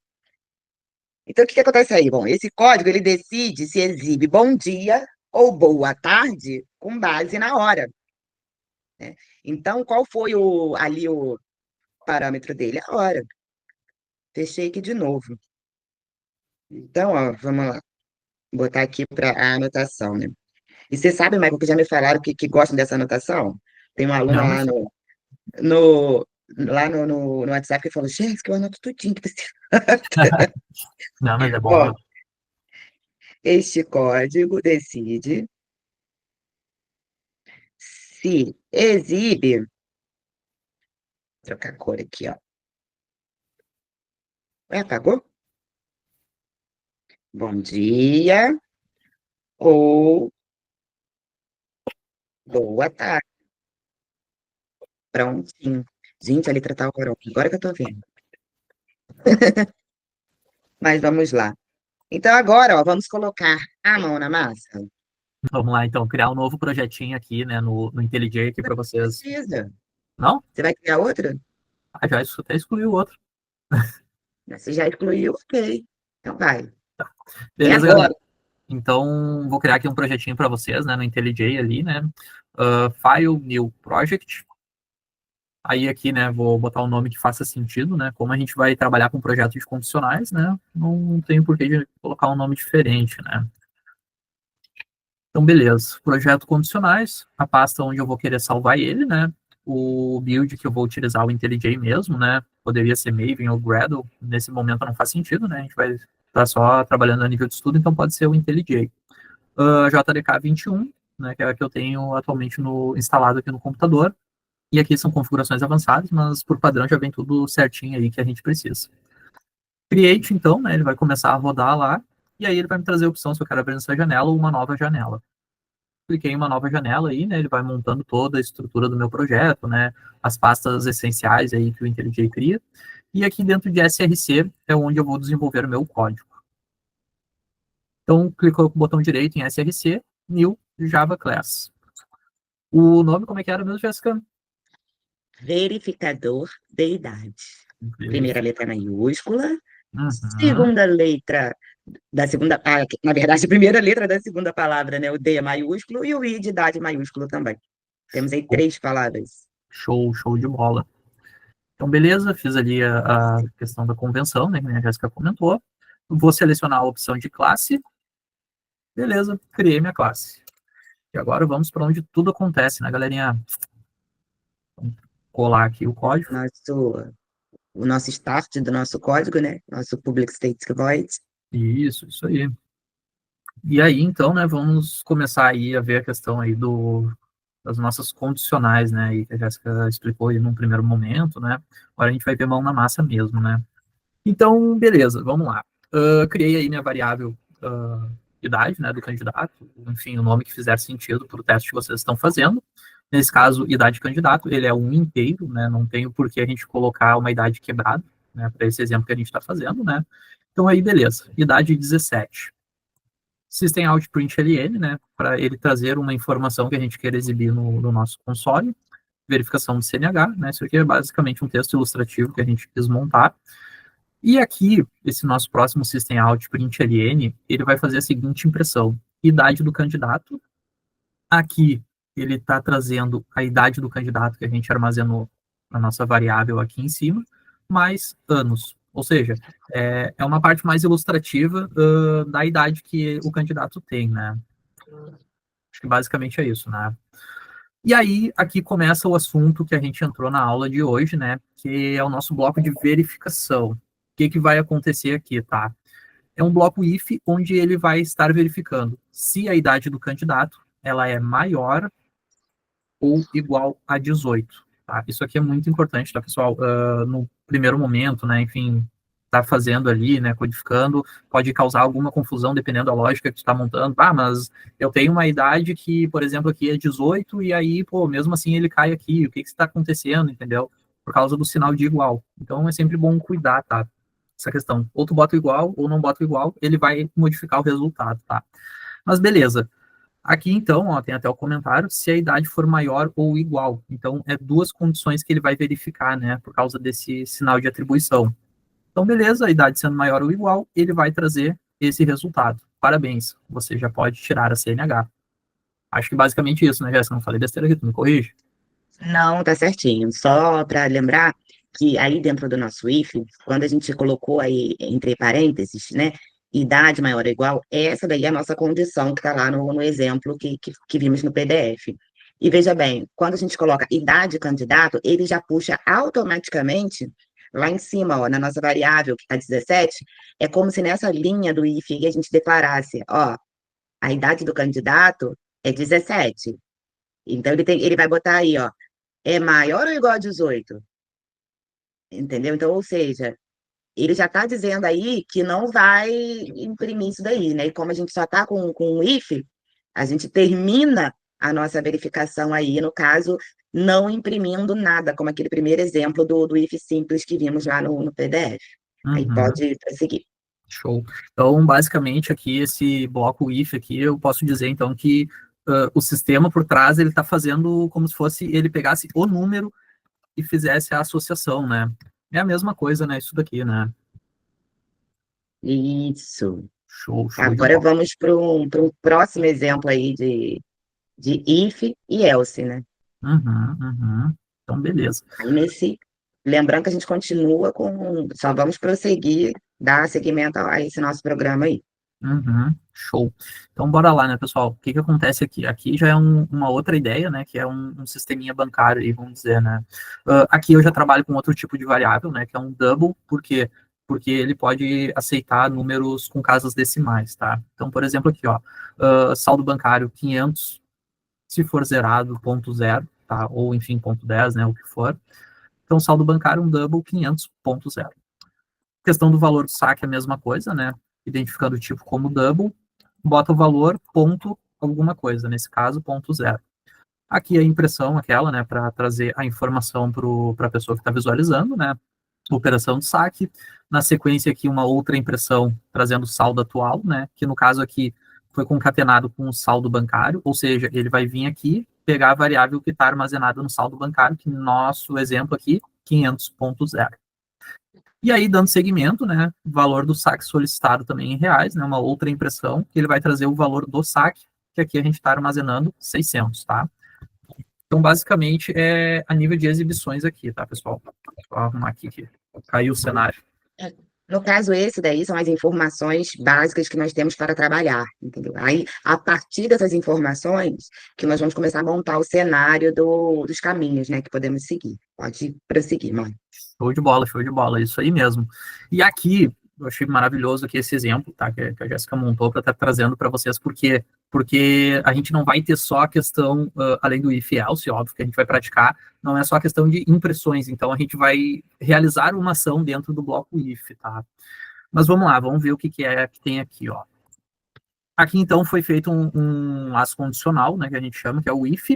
Então, o que acontece aí? Bom, esse código ele decide se exibe bom dia ou boa tarde com base na hora, né? Então, qual foi ali o parâmetro dele? A hora. Fechei aqui de novo. Então, vamos lá. Botar aqui para a anotação, né? E você sabe, Michael, que já me falaram que gostam dessa anotação? Tem uma aluna Não, lá mas. no WhatsApp que falou, Jéssica, eu anoto tudinho que você... Não, mas é bom, Ó, né? este código decide se exibe... Vou trocar a cor aqui, ó. Ué, apagou? Bom dia ou boa tarde. Prontinho. Gente, a letra tá horrorosa. Agora que eu tô vendo. Mas vamos lá. Então, agora, vamos colocar a mão na massa. Vamos lá, então, criar um novo projetinho aqui, né, no IntelliJ aqui para vocês. Precisa. Não? Você vai criar outra? Já até excluiu o outro. Você já excluiu? Ok. Então vai. É Beleza, agora. galera? Então, vou criar aqui um projetinho para vocês, né, no IntelliJ ali, né? File, New Project. Aí aqui, né, vou botar um nome que faça sentido, né? Como a gente vai trabalhar com projetos de condicionais, né? Não tem porquê de colocar um nome diferente, né? Então, beleza. Projeto condicionais, a pasta onde eu vou querer salvar ele, né? O build que eu vou utilizar o IntelliJ mesmo, né? Poderia ser Maven ou Gradle. Nesse momento não faz sentido, né? A gente vai estar só trabalhando a nível de estudo, então pode ser o IntelliJ. JDK 21, né? Que é a que eu tenho atualmente instalado aqui no computador. E aqui são configurações avançadas, mas por padrão já vem tudo certinho aí que a gente precisa. Create, então, né? Ele vai começar a rodar lá. E aí ele vai me trazer a opção se eu quero abrir essa janela ou uma nova janela. Cliquei em uma nova janela aí, né? Ele vai montando toda a estrutura do meu projeto, né? As pastas essenciais aí que o IntelliJ cria. E aqui dentro de SRC é onde eu vou desenvolver o meu código. Então, clicou com o botão direito em SRC, New Java Class. O nome, como é que era mesmo, Jéssica? Verificador de idade. Primeira letra maiúscula. Uhum. Segunda letra da segunda... na verdade, a primeira letra da segunda palavra, né? O D maiúsculo e o I de idade maiúsculo também. Temos aí 3 palavras. Show de bola. Então, beleza, fiz ali a questão da convenção, né, que a Jéssica comentou. Vou selecionar a opção de classe. Beleza, criei minha classe. E agora vamos para onde tudo acontece, né, galerinha? Vamos colar aqui o código. O nosso start do nosso código, né? Nosso public static void. Isso aí. E aí, então, né, vamos começar aí a ver a questão aí das nossas condicionais, né, e que a Jéssica explicou aí num primeiro momento, né, agora a gente vai ver mão na massa mesmo, né. Então, beleza, vamos lá. Criei aí minha variável idade, né, do candidato, enfim, o nome que fizer sentido para o teste que vocês estão fazendo. Nesse caso, idade candidato, ele é um inteiro, né, não tem por que a gente colocar uma idade quebrada, né, para esse exemplo que a gente está fazendo, né. Então aí, beleza, idade 17. System out print ln, né, para ele trazer uma informação que a gente quer exibir no nosso console, verificação de CNH, né, isso aqui é basicamente um texto ilustrativo que a gente quis montar. E aqui, esse nosso próximo system out print ln, ele vai fazer a seguinte impressão: idade do candidato. Aqui, ele está trazendo a idade do candidato que a gente armazenou na nossa variável aqui em cima, mais anos. Ou seja, é uma parte mais ilustrativa da idade que o candidato tem, né? Acho que basicamente é isso, né? E aí, aqui começa o assunto que a gente entrou na aula de hoje, né? Que é o nosso bloco de verificação. O que vai acontecer aqui, tá? É um bloco if, onde ele vai estar verificando se a idade do candidato ela é maior ou igual a 18. Tá? Isso aqui é muito importante, tá, pessoal? No primeiro momento, né, enfim, tá fazendo ali, né, codificando, pode causar alguma confusão dependendo da lógica que tu está montando. Ah, mas eu tenho uma idade que, por exemplo, aqui é 18 e aí, pô, mesmo assim ele cai aqui. O que está acontecendo, entendeu? Por causa do sinal de igual. Então é sempre bom cuidar, tá? Essa questão. Ou tu bota igual ou não bota igual, ele vai modificar o resultado, tá? Mas beleza. Aqui, então, ó, tem até o comentário, se a idade for maior ou igual. Então, é duas condições que ele vai verificar, né, por causa desse sinal de atribuição. Então, beleza, a idade sendo maior ou igual, ele vai trazer esse resultado. Parabéns, você já pode tirar a CNH. Acho que basicamente isso, né, Jéssica? Não falei besteira aqui, tu me corrige? Não, tá certinho. Só para lembrar que aí dentro do nosso if, quando a gente colocou aí entre parênteses, né, idade maior ou igual, essa daí é a nossa condição que está lá no exemplo que vimos no PDF. E veja bem, quando a gente coloca idade candidato, ele já puxa automaticamente lá em cima, ó, na nossa variável que está 17, é como se nessa linha do if a gente declarasse, ó, a idade do candidato é 17. Então ele vai botar aí, ó, é maior ou igual a 18? Entendeu? Então, ou seja, ele já está dizendo aí que não vai imprimir isso daí, né? E como a gente só está com o if, a gente termina a nossa verificação aí, no caso, não imprimindo nada, como aquele primeiro exemplo do if simples que vimos lá no PDF. Aí Uhum, pode prosseguir. show. Então, basicamente, aqui, esse bloco if aqui, eu posso dizer, então, que o sistema por trás, ele está fazendo como se fosse, ele pegasse o número e fizesse a associação, né? É a mesma coisa, né? Isso daqui, né? Isso. Show de Agora bola. vamos para um próximo exemplo aí de if e else, né? Uhum. Então, beleza. Aí lembrando que a gente continua só vamos prosseguir, dar seguimento a esse nosso programa aí. Show. Então, bora lá, né, pessoal? O que acontece aqui? Aqui já é uma outra ideia, né, que é um sisteminha bancário, aí, vamos dizer, né? Aqui eu já trabalho com outro tipo de variável, né, que é um double, por quê? Porque ele pode aceitar números com casas decimais, tá? Então, por exemplo, aqui, ó, saldo bancário 500, se for zerado, ponto zero, tá? Ou, enfim, ponto 10, né, o que for. Então, saldo bancário, um double, 500, ponto zero. Questão do valor do saque é a mesma coisa, né? Identificando o tipo como double, bota o valor, ponto, alguma coisa, nesse caso, ponto zero. Aqui a impressão, aquela, né, para trazer a informação para a pessoa que está visualizando, né? Operação de saque. Na sequência aqui, uma outra impressão trazendo o saldo atual, né? Que no caso aqui foi concatenado com o saldo bancário, ou seja, ele vai vir aqui, pegar a variável que está armazenada no saldo bancário, que no nosso exemplo aqui, 500.0. E aí, dando seguimento, né, o valor do saque solicitado também em reais, né, uma outra impressão, que ele vai trazer o valor do saque, que aqui a gente está armazenando 600, tá? Então, basicamente, é a nível de exibições aqui, tá, pessoal? eu arrumar aqui que caiu o cenário. No caso, esse daí são as informações básicas que nós temos para trabalhar, entendeu? Aí, a partir dessas informações, que nós vamos começar a montar o cenário dos caminhos, né, que podemos seguir. Pode prosseguir, mãe. Show de bola, isso aí mesmo. E aqui, eu achei maravilhoso aqui esse exemplo, tá, que a Jéssica montou para estar trazendo para vocês, porque a gente não vai ter só a questão, além do if e else, óbvio, que a gente vai praticar, não é só a questão de impressões, então a gente vai realizar uma ação dentro do bloco if, tá? Mas vamos lá, vamos ver o que é que tem aqui, ó. Aqui, então, foi feito um laço condicional, né, que a gente chama, que é o if.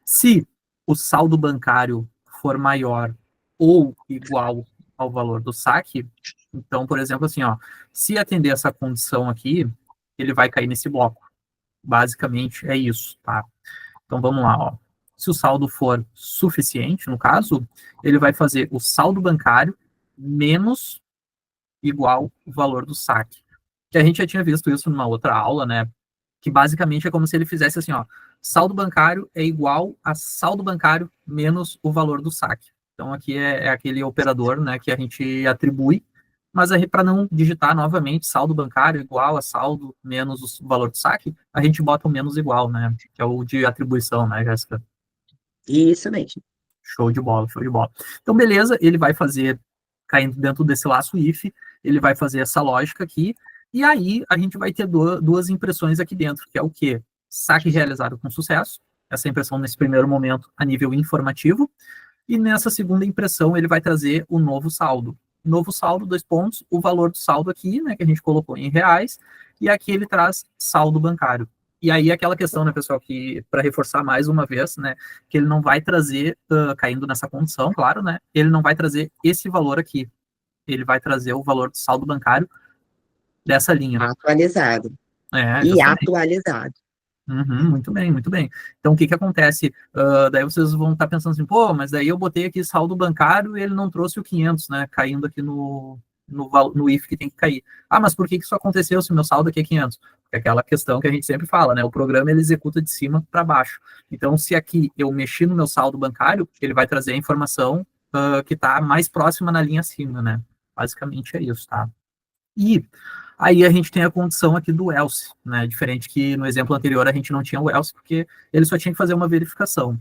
Se o saldo bancário for maior ou igual ao valor do saque, então, por exemplo, assim, ó, se atender essa condição aqui, ele vai cair nesse bloco. Basicamente, é isso, tá? Então, vamos lá, ó. Se o saldo for suficiente, no caso, ele vai fazer o saldo bancário menos igual o valor do saque. Que a gente já tinha visto isso numa outra aula, né? Que basicamente é como se ele fizesse assim, ó, saldo bancário é igual a saldo bancário menos o valor do saque. Então aqui é aquele operador, né, que a gente atribui, mas para não digitar novamente saldo bancário igual a saldo menos o valor do saque, a gente bota o menos igual, né, que é o de atribuição, né, Jéssica? Isso mesmo. Show de bola, show de bola. Então, beleza, ele vai fazer, caindo dentro desse laço if, ele vai fazer essa lógica aqui, e aí a gente vai ter duas impressões aqui dentro, que é o quê? Saque realizado com sucesso, essa impressão nesse primeiro momento a nível informativo, e nessa segunda impressão ele vai trazer o novo saldo. Novo saldo, 2 pontos, o valor do saldo aqui, né, que a gente colocou em reais, e aqui ele traz saldo bancário. E aí aquela questão, né, pessoal, que para reforçar mais uma vez, né, que ele não vai trazer, caindo nessa condição, claro, né, ele não vai trazer esse valor aqui, ele vai trazer o valor do saldo bancário dessa linha. Atualizado. É, E justamente. atualizado. Uhum, muito bem, muito bem. Então, o que que acontece? Daí vocês vão estar pensando assim, pô, mas daí eu botei aqui saldo bancário e ele não trouxe o 500, né? Caindo aqui no if que tem que cair. Ah, mas por que que isso aconteceu se o meu saldo aqui é 500? Porque é aquela questão que a gente sempre fala, né? O programa ele executa de cima para baixo. Então, se aqui eu mexer no meu saldo bancário, ele vai trazer a informação que está mais próxima na linha acima, né? Basicamente é isso, tá? E aí a gente tem a condição aqui do else, né? Diferente que no exemplo anterior a gente não tinha o else, porque ele só tinha que fazer uma verificação.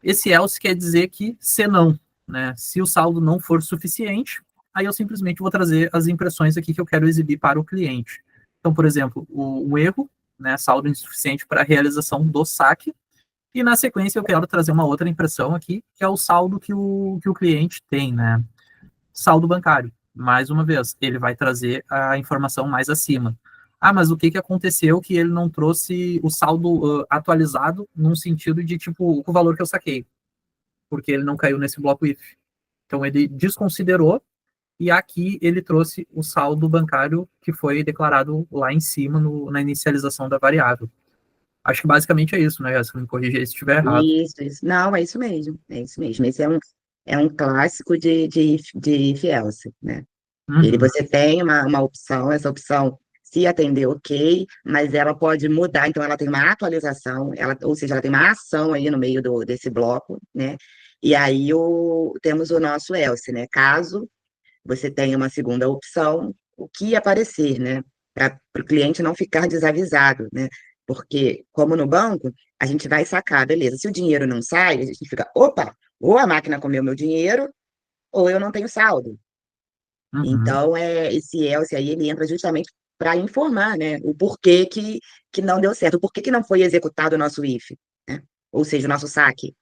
Esse else quer dizer que se não, né? Se o saldo não for suficiente, aí eu simplesmente vou trazer as impressões aqui que eu quero exibir para o cliente. Então, por exemplo, um erro, né? Saldo insuficiente para a realização do saque. E na sequência eu quero trazer uma outra impressão aqui, que é o saldo que o cliente tem, né? Saldo bancário. Mais uma vez, ele vai trazer a informação mais acima. Ah, mas o que que aconteceu que ele não trouxe o saldo atualizado num sentido de, tipo, o valor que eu saquei? Porque ele não caiu nesse bloco if. Então, ele desconsiderou e aqui ele trouxe o saldo bancário que foi declarado lá em cima na inicialização da variável. Acho que basicamente é isso, né, Jéssica? Me corrija aí se estiver errado. Isso. Não, é isso mesmo. É isso mesmo. Esse é um clássico de if else, né? Uhum. Você tem uma opção, essa opção se atender, ok, mas ela pode mudar, então ela tem uma atualização, ou seja, ela tem uma ação aí no meio desse bloco, né? E aí temos o nosso else, né? Caso você tenha uma segunda opção, o que aparecer, né? Para o cliente não ficar desavisado, né? Porque, como no banco, a gente vai sacar, beleza, se o dinheiro não sai, a gente fica, opa, ou a máquina comeu meu dinheiro, ou eu não tenho saldo. Uhum. Então, esse else aí, ele entra justamente para informar, né, o porquê que não deu certo, o porquê que não foi executado o nosso if, né? Ou seja, o nosso saque.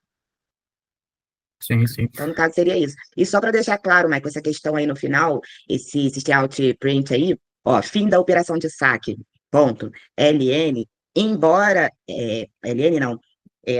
Sim, sim. Então, no caso, seria isso. E só para deixar claro, Michael, essa questão aí no final, esse systemout print aí, ó, fim da operação de saque, ponto, LN, embora, LN não,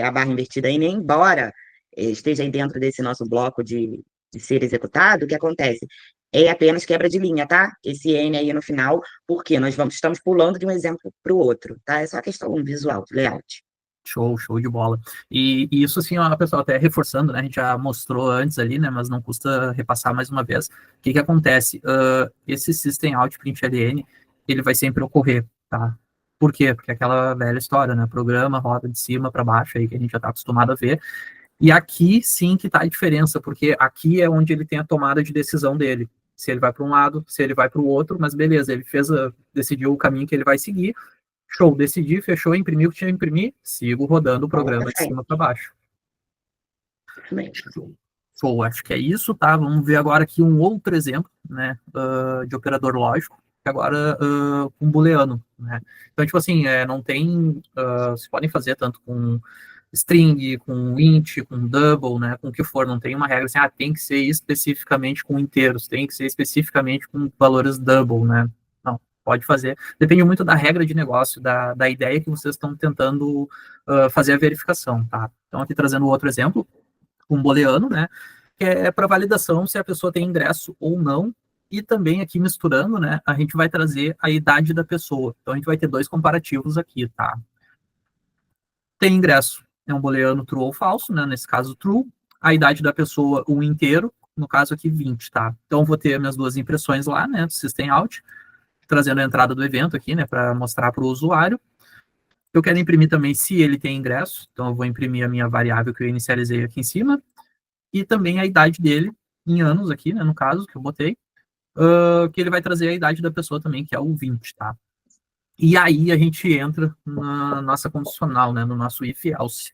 a barra invertida aí, embora esteja aí dentro desse nosso bloco de ser executado, o que acontece? É apenas quebra de linha, tá? Esse N aí no final, porque estamos pulando de um exemplo para o outro, tá? É só questão visual, layout. Show, show de bola. E isso, assim, ó, pessoal, até reforçando, né? A gente já mostrou antes ali, né? Mas não custa repassar mais uma vez. O que que acontece? Esse System Out Print LN, ele vai sempre ocorrer, tá? Por quê? Porque é aquela velha história, né? Programa roda de cima para baixo aí, que a gente já está acostumado a ver. E aqui sim que está a diferença, porque aqui é onde ele tem a tomada de decisão dele. Se ele vai para um lado, se ele vai para o outro, mas beleza, ele decidiu o caminho que ele vai seguir. Show, decidi, fechou, imprimiu o que tinha que imprimir, sigo rodando o Bola pra programa de frente. cima para baixo. Realmente. Show, acho que é isso, tá? Vamos ver agora aqui um outro exemplo, né, de operador lógico, que agora com booleano, né? Então, tipo assim, não tem, vocês podem fazer tanto com string, com int, com double, né, com o que for, não tem uma regra assim, tem que ser especificamente com inteiros, tem que ser especificamente com valores double, né? Não, pode fazer. Depende muito da regra de negócio, da ideia que vocês estão tentando fazer a verificação, tá? Então, aqui trazendo outro exemplo, um booleano, né, que é para validação se a pessoa tem ingresso ou não, e também aqui misturando, né, a gente vai trazer a idade da pessoa. Então, a gente vai ter dois comparativos aqui, tá? Tem ingresso, é um booleano true ou falso, né, nesse caso true, a idade da pessoa, um inteiro, no caso aqui 20, tá? Então, vou ter minhas duas impressões lá, né, do System Out, trazendo a entrada do evento aqui, né, para mostrar para o usuário. Eu quero imprimir também se ele tem ingresso, então eu vou imprimir a minha variável que eu inicializei aqui em cima, e também a idade dele, em anos aqui, né, no caso, que eu botei, que ele vai trazer a idade da pessoa também, que é o 20, tá? E aí a gente entra na nossa condicional, né, no nosso if else.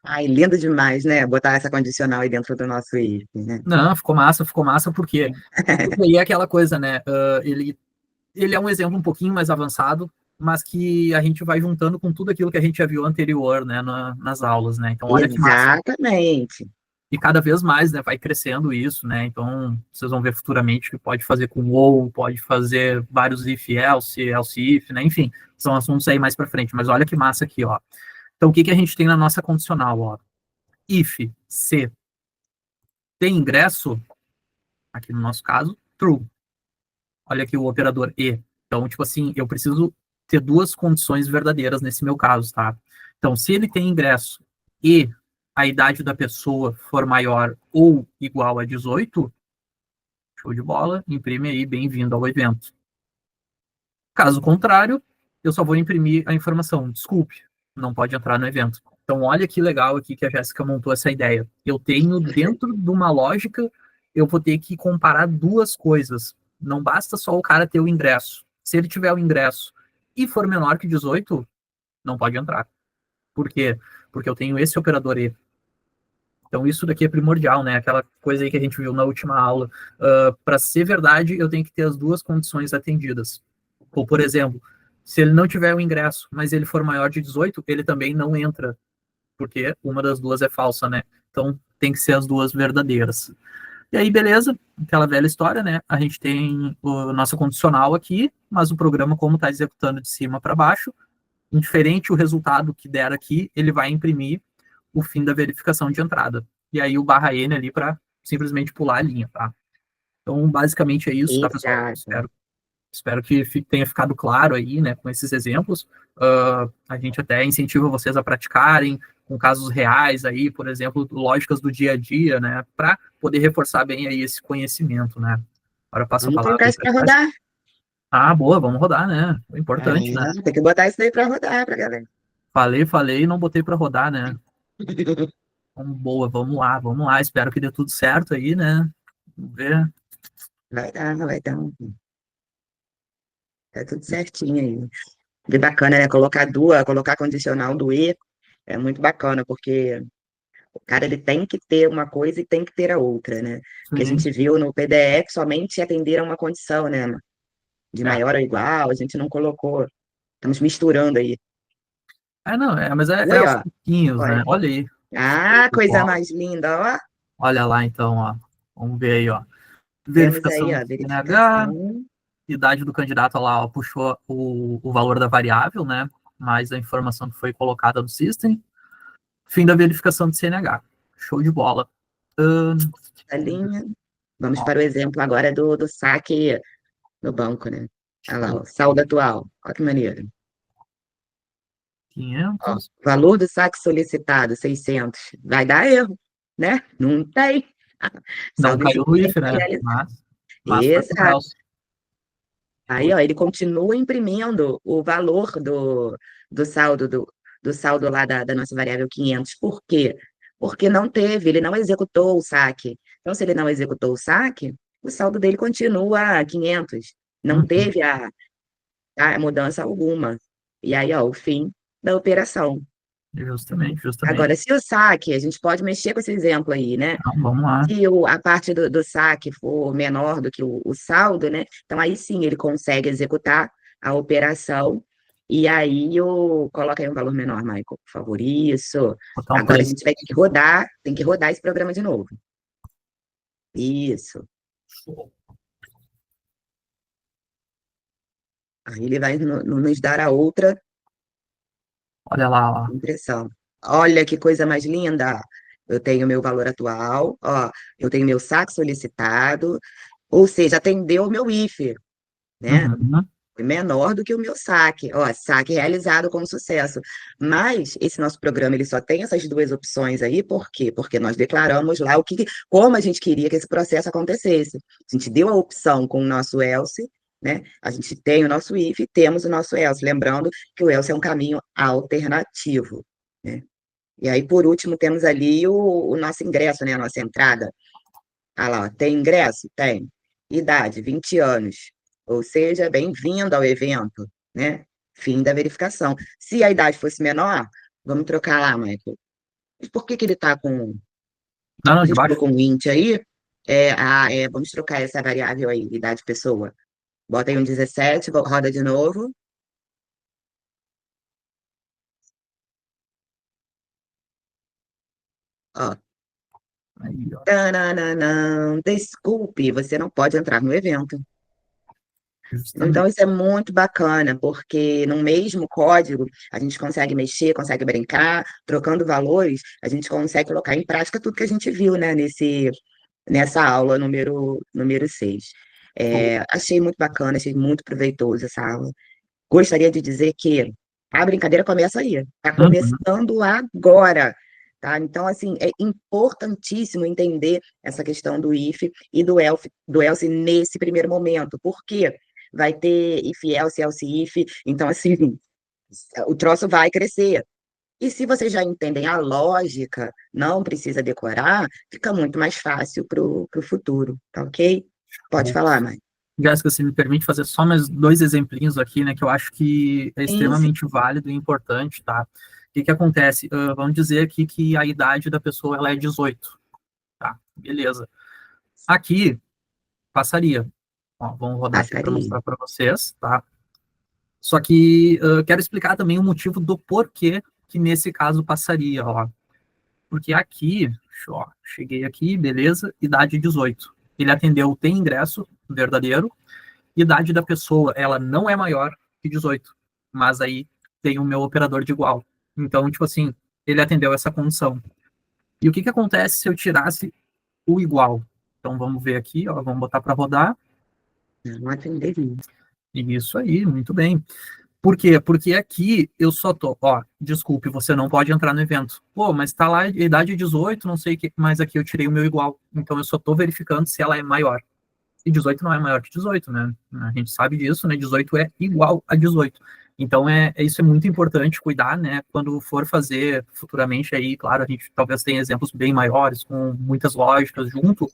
Ai, lindo demais, né? Botar essa condicional aí dentro do nosso if, né? Não, ficou massa, porque aí é aquela coisa, né, ele é um exemplo um pouquinho mais avançado, mas que a gente vai juntando com tudo aquilo que a gente já viu anterior, né, nas aulas, né, então olha que massa. Exatamente. E cada vez mais, né, vai crescendo isso, né? Então, vocês vão ver futuramente que pode fazer com ou, pode fazer vários if else, else if, né? Enfim, são assuntos aí mais para frente, mas olha que massa aqui, ó. Então, o que que a gente tem na nossa condicional, ó? If se tem ingresso, aqui no nosso caso, true. Olha aqui o operador e. Então, tipo assim, eu preciso ter duas condições verdadeiras nesse meu caso, tá? Então, se ele tem ingresso e a idade da pessoa for maior ou igual a 18, show de bola, imprime aí, bem-vindo ao evento. Caso contrário, eu só vou imprimir a informação, desculpe, não pode entrar no evento. Então, olha que legal aqui que a Jéssica montou essa ideia. Eu tenho, dentro de uma lógica, eu vou ter que comparar duas coisas. Não basta só o cara ter o ingresso. Se ele tiver o ingresso e for menor que 18, não pode entrar. Por quê? Porque eu tenho esse operador E. Então, isso daqui é primordial, né? Aquela coisa aí que a gente viu na última aula. Para ser verdade, eu tenho que ter as duas condições atendidas. Ou, por exemplo, se ele não tiver o ingresso, mas ele for maior de 18, ele também não entra, porque uma das duas é falsa, né? Então, tem que ser as duas verdadeiras. E aí, beleza, aquela velha história, né? A gente tem o nosso condicional aqui, mas o programa, como está executando de cima para baixo, indiferente o resultado que der aqui, ele vai imprimir o fim da verificação de entrada. E aí o barra N ali para simplesmente pular a linha, tá? Então, basicamente é isso, tá, pessoal? Exato. Espero que tenha ficado claro aí, né, com esses exemplos. A gente até incentiva vocês a praticarem com casos reais aí, por exemplo, lógicas do dia a dia, né, para poder reforçar bem aí esse conhecimento, né? Agora passo a Vamos palavra colocar aí isso para para Jéssica. rodar. Ah, boa, vamos rodar, né? É importante, né? Tem que botar isso daí para rodar para galera. Falei e não botei para rodar, né? Então, boa, vamos lá. Espero que dê tudo certo aí, né? Vamos ver. Vai dar. Tá tudo certinho aí. Bem bacana, né? Colocar condicional do E é muito bacana, porque o cara ele tem que ter uma coisa e tem que ter a outra, né? Porque a Sim. gente viu no PDF somente atender a uma condição, né? De É. maior ou igual, a gente não colocou. Estamos misturando aí. Não, mas é Oi, aos ó. pouquinhos, né? Olha. Olha aí. Ah, coisa Ó, mais linda, ó. olha lá, então, ó. Vamos ver aí, ó. Temos aí, Verificação ó, do CNH, verificação. idade do candidato lá, ó, puxou o valor da variável, né? Mais a informação que foi colocada no system. Fim da verificação do CNH. Show de bola. Ahn, A linha. Vamos ó, para o exemplo agora do saque no banco, né? Olha lá, show. o saldo atual. Olha que maneiro. Ó, 500. valor do saque solicitado, 600. Vai dar erro, né? Não tem. Não Saldo caiu no if, insuficiente né? realizado. Mas foi pro Exato. Nelson. Aí, ó, ele continua imprimindo o valor do saldo lá da nossa variável 500. Por quê? porque não teve, ele não executou o saque. Então, se ele não executou o saque, o saldo dele continua 500. Não Uhum. teve a mudança alguma. E aí, ó, o fim da operação. Justamente, justamente. Agora, se o saque, a gente pode mexer com esse exemplo aí, né? Então, vamos lá. Se a parte do saque for menor do que o saldo, né? Então aí sim ele consegue executar a operação. E aí coloca aí um valor menor, Michael, por favor. Isso. Botar um Agora a preço. gente vai tem que rodar esse programa de novo. Isso. Aí ele vai nos dar a outra Olha lá, ó. impressão. Olha que coisa mais linda! Eu tenho meu valor atual, ó, eu tenho meu saque solicitado, ou seja, atendeu o meu IFE, né? Uhum. Foi menor do que o meu saque. Ó, saque realizado com sucesso. Mas esse nosso programa ele só tem essas duas opções aí, por quê? Porque nós declaramos lá como a gente queria que esse processo acontecesse. A gente deu a opção com o nosso else, né? A gente tem o nosso if e temos o nosso else. Lembrando que o else é um caminho alternativo, né? E aí, por último, temos ali o nosso ingresso, né? A nossa entrada. Ah lá, ó, tem ingresso? Tem. Idade, 20 anos. Ou seja, bem-vindo ao evento, né? Fim da verificação. Se a idade fosse menor, vamos trocar lá, Michael. Mas por que que ele está com... Não, não, A de gente baixo. colocou um int aí, vamos trocar essa variável aí, idade pessoa. Bota aí um 17, roda de novo. Ó. Aí, ó. Tananã, desculpe, você não pode entrar no evento. Então, Justamente. isso é muito bacana, porque no mesmo código a gente consegue mexer, consegue brincar, trocando valores, a gente consegue colocar em prática tudo que a gente viu, né, nessa aula número 6. Show. Achei muito bacana, achei muito proveitoso essa aula. Gostaria de dizer que a brincadeira começa aí, está Uhum. começando agora. Tá? Então, assim, é importantíssimo entender essa questão do if e do else nesse primeiro momento. Por quê? Vai ter if, else, if. Então, assim, o troço vai crescer. E se vocês já entendem a lógica, não precisa decorar, fica muito mais fácil para o futuro, tá ok? Pode Show. falar, mãe. Jéssica, se me permite fazer só mais dois exemplinhos aqui, né, que eu acho que é Sim, sim. extremamente válido e importante, tá? O que que acontece? Vamos dizer aqui que a idade da pessoa ela é 18, tá? Beleza. Aqui passaria. Ó, vamos rodar aqui para Passaria. mostrar para vocês, tá? Só que quero explicar também o motivo do porquê que nesse caso passaria, ó. Porque aqui, ó, cheguei aqui, beleza, idade 18. Ele atendeu, tem ingresso verdadeiro, idade da pessoa, ela não é maior que 18, mas aí tem o meu operador de igual. Então, tipo assim, ele atendeu essa condição. E o que que acontece se eu tirasse o igual? Então, vamos ver aqui, ó, vamos botar para rodar. Não atenderia. Isso aí, muito bem. Por quê? Porque aqui eu só tô, ó, desculpe, você não pode entrar no evento. Pô, mas tá lá idade 18, não sei o que, mas aqui eu tirei o meu igual. Então eu só tô verificando se ela é maior. E 18 não é maior que 18, né? A gente sabe disso, né? 18 é igual a 18. Então isso é muito importante cuidar, né? Quando for fazer futuramente aí, claro, a gente talvez tenha exemplos bem maiores, com muitas lógicas junto,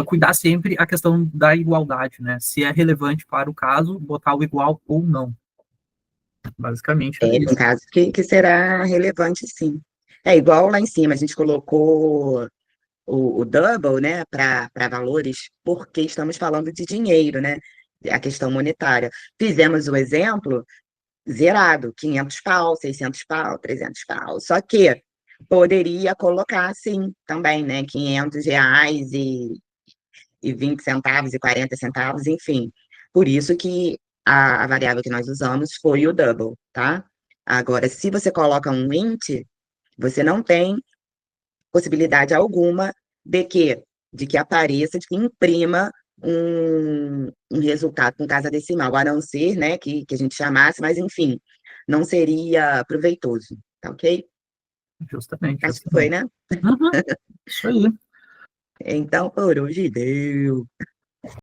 cuidar sempre a questão da igualdade, né? Se é relevante para o caso, botar o igual ou não. Basicamente era É um isso. caso que será relevante, sim. É igual lá em cima, a gente colocou o double, né, para valores, porque estamos falando de dinheiro, né? A questão monetária. Fizemos o exemplo zerado, 500 pau, 600 pau, 300 pau. Só que poderia colocar, sim, também, né, R$ 500 e 20 centavos e 40 centavos, enfim. Por isso que a variável que nós usamos foi o double, tá? Agora, se você coloca um int, você não tem possibilidade alguma de que apareça, de que imprima um resultado com casa decimal, a não ser, né, que a gente chamasse, mas enfim, não seria proveitoso, tá ok? Justamente, Acho que foi, justamente. né? Uhum, isso aí. Então, por hoje deu.